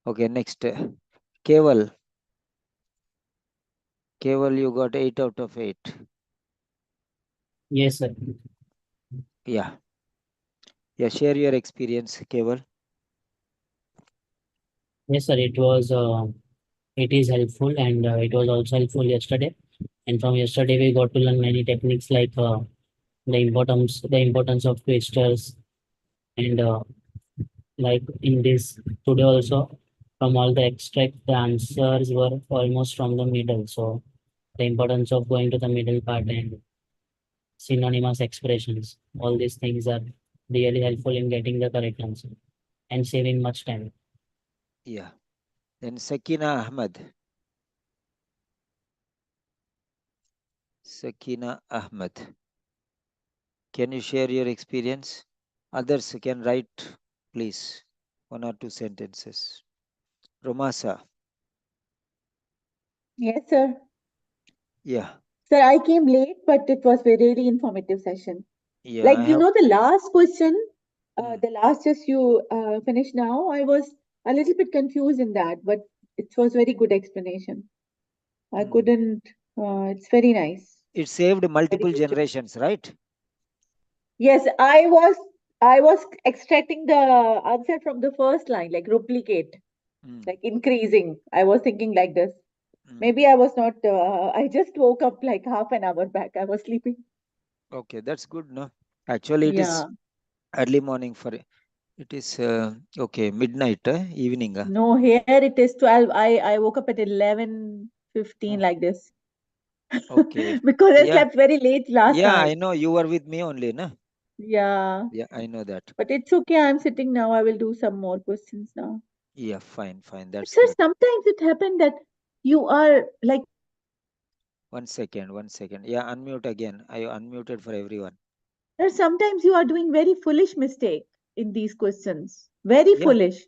Okay, next. Keval. Keval, you got 8 out of 8. Yes, sir. Yeah. Yeah, share your experience, Keval. Yes, sir. It is helpful, and it was also helpful yesterday. And from yesterday, we got to learn many techniques like the importance of twisters, and like in this today also, from all the extract, the answers were almost from the middle. So the importance of going to the middle part and synonymous expressions, all these things are really helpful in getting the correct answer and saving much time. Yeah. Then Sakina Ahmed. Sakina Ahmed. Can you share your experience? Others can write, please, 1 or 2 sentences. Romasa. Yes, sir. Yeah. Sir, I came late, but it was a really informative session. Yeah, Like, I have. the last question, Hmm, the last just you finished now, I was a little bit confused in that, but it was very good explanation. I hmm. couldn't, it's very nice. It saved Very multiple good job. generations, right? Yes, I was extracting the answer from the first line, like replicate, Hmm, like increasing. I was thinking like this. hmm. Maybe I was not, I just woke up like half an hour back. I was sleeping. Okay, that's good, no? Actually, it is Yeah. early morning for It is okay. Midnight, evening. No, here it is 12. I woke up at 11:15 Oh, like this okay. because I Yeah, slept very late last yeah. I night. know you were with me only, na? Yeah, Yeah, I know that. but it's okay. I'm sitting now. I will do some more questions now. Yeah, fine, fine. But That's sir, great. sometimes it happened that you are like, 1 second, 1 second. Yeah, unmute again. I unmuted for everyone. sir, sometimes you are doing very foolish mistake in these questions. Very Yeah, foolish.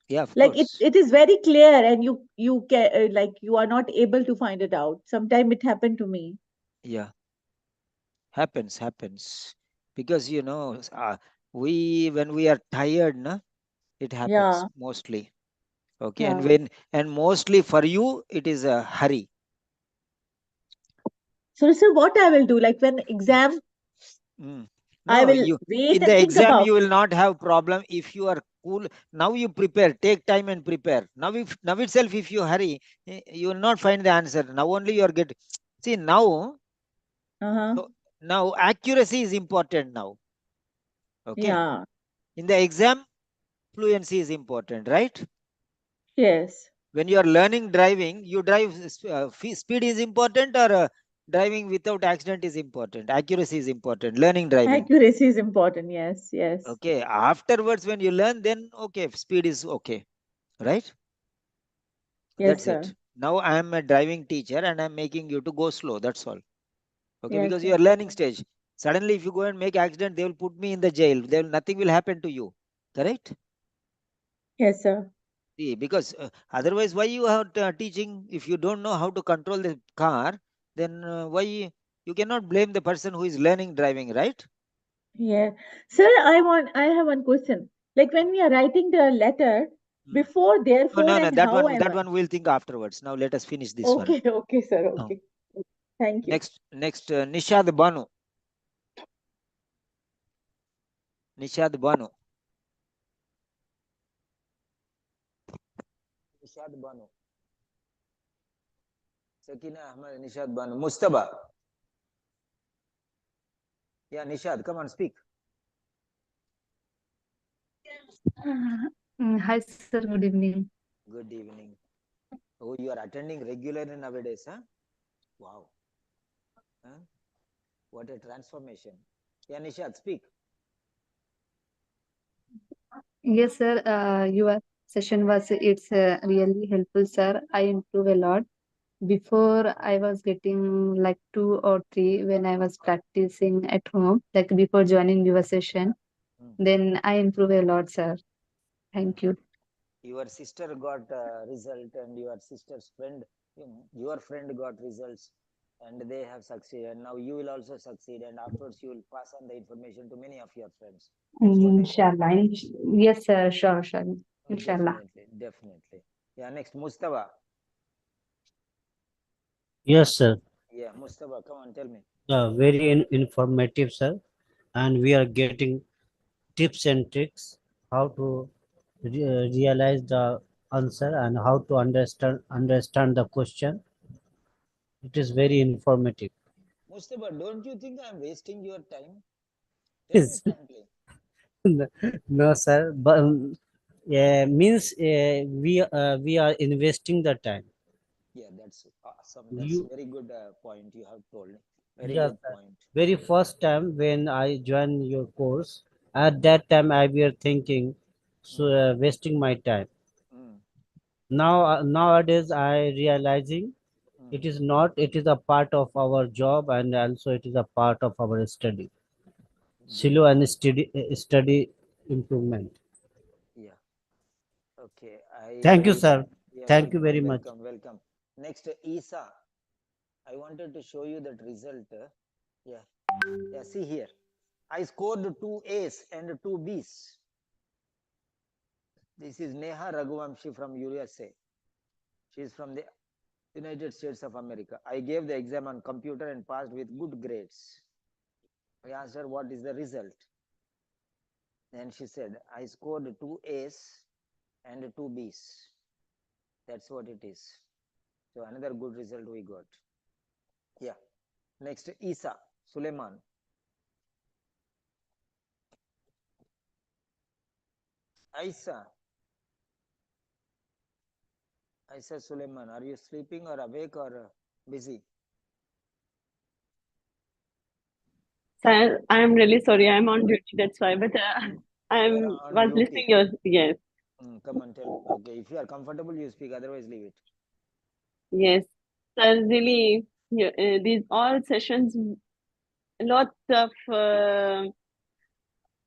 yeah, of Like it, course. it is very clear, and you can like you are not able to find it out. Sometimes it happened to me. Yeah, happens. Because we when we are tired, na, it happens Yeah, mostly. Okay, and yeah. mostly for you, it is a hurry. So, sir, what I will do, like when exam, Mm. I No, will you wait in the and think exam about. you will not have problem if you are cool. Now you prepare, take time and prepare. Now itself, if you hurry, you will not find the answer. Now only you are get. See now, Uh-huh. so now accuracy is important now. Okay, Yeah. in the exam, fluency is important, right? Yes. When you are learning driving, you drive speed is important, or driving without accident is important. Accuracy is important. Learning driving. Accuracy is important. Yes. Yes. Okay, afterwards when you learn, then okay, speed is okay, right? Yes, That's sir. it. Now I am a driving teacher and I'm making you to go slow. That's all. Okay, Yes, because you sir. are learning stage. Suddenly, if you go and make accident, they will put me in the jail. Nothing will happen to you. Correct? Yes, sir. See, because otherwise, why you are teaching if you don't know how to control the car? Then why you cannot blame the person who is learning driving, right? Yeah. Sir, I have one question. Like when we are writing the letter Hmm. before, No, therefore, no, no. and That however. one we'll think afterwards. Now let us finish this one. Okay. Okay, sir. Oh. Okay. Thank you. Next, Nishad Banu. Nishad Banu. Nishad Banu. Sakina Ahmad, Nishad Banu. Mustaba. Yeah, Nishad, come on, speak. Hi, sir. Good evening. Good evening. Oh, you are attending regularly nowadays, huh? Wow. Huh? What a transformation. Yeah, Nishad, speak. Yes, sir. Your session was it's really helpful, sir. I improve a lot. Before I was getting like two or three when I was practicing at home, like before joining your session. Hmm. Then I improve a lot, sir. Hmm. Thank you. Your sister got result, and your sister's friend, your friend got results, and they have succeeded. Now you will also succeed, and afterwards you will pass on the information to many of your friends. That's what I hope. Inshallah. Yes, sir. Sure, sure. Oh, Inshallah. definitely, definitely. Yeah, next, Mustafa. Yes, sir. Yeah, Mustafa, come on, tell me. Very informative, sir. And we are getting tips and tricks how to realize the answer and how to understand the question. It is very informative. Mustafa, don't you think I'm wasting your time? Tell me frankly. No, sir. But yeah, means we are investing the time. Yeah, that's awesome. That's You very good point you have told. Very Yes, good sir. point. Very first time when I joined your course, at that time I were thinking, so Mm, wasting my time. mm, Now nowadays I realizing mm. it is not. It is a part of our job and also it is a part of our study. Great. Slow and study improvement. Yeah. Okay. Thank you, I sir. Yeah. Thank you Welcome. very much. Welcome. Welcome. Next, Isa. I wanted to show you that result. Yeah. Yeah. See here. I scored two A's and two B's. This is Neha Raghuvamshi from USA. She is from the United States of America. I gave the exam on computer and passed with good grades. I asked her what is the result. Then she said, I scored two A's and two B's. That's what it is. So another good result we got. Yeah. Next, Isa Suleiman. Aisa. Aisa Suleiman, are you sleeping or awake or busy? Sir, I'm really sorry. I'm on duty. That's why. But You are on was duty. listening your yes, Come on, tell. Okay, if you are comfortable, you speak. Otherwise, leave it. yes. Sir, really, these all sessions, lot of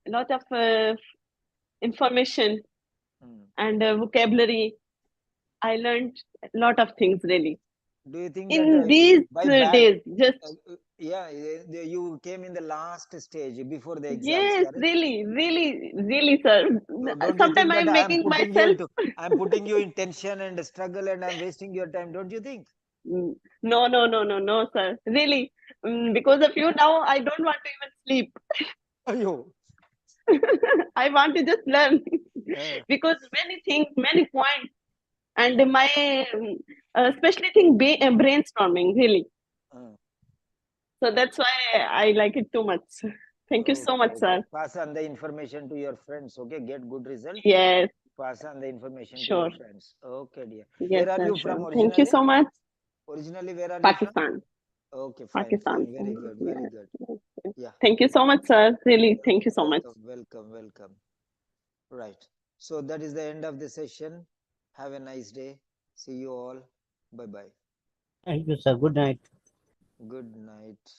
lot of information Mm. and vocabulary. I learned a lot of things really Do you think that in these by back, days. Just yeah, you came in the last stage before the exams, yes, correct? really, really, really, sir. So don't you Sometimes think that I'm making myself. I'm putting you in tension and struggle and I'm wasting your time? Don't you think? No, no, no, no, no, sir. Really, because of you now, I don't want to even sleep. Ayo. I want to just learn Uh, because many things, many points, and my especially thing brainstorming really. uh. So that's why I like it too much. Thank you so Okay, much, okay. sir. Pass on the information to your friends. Okay, get good result. Yes, Pass on the information to your sure. friends. Okay, dear. Yes, Where are sir, you from sure. Thank you originally? so much. Originally, where are you from? Pakistan. Okay, fine, Pakistan. fine. Very good, very Yes, good. yes, yes. Yeah. Thank you so much, sir. Really, thank you so much. Welcome, welcome, welcome. Right. So that is the end of the session. Have a nice day. See you all. Bye bye. Thank you, sir. Good night. Good night.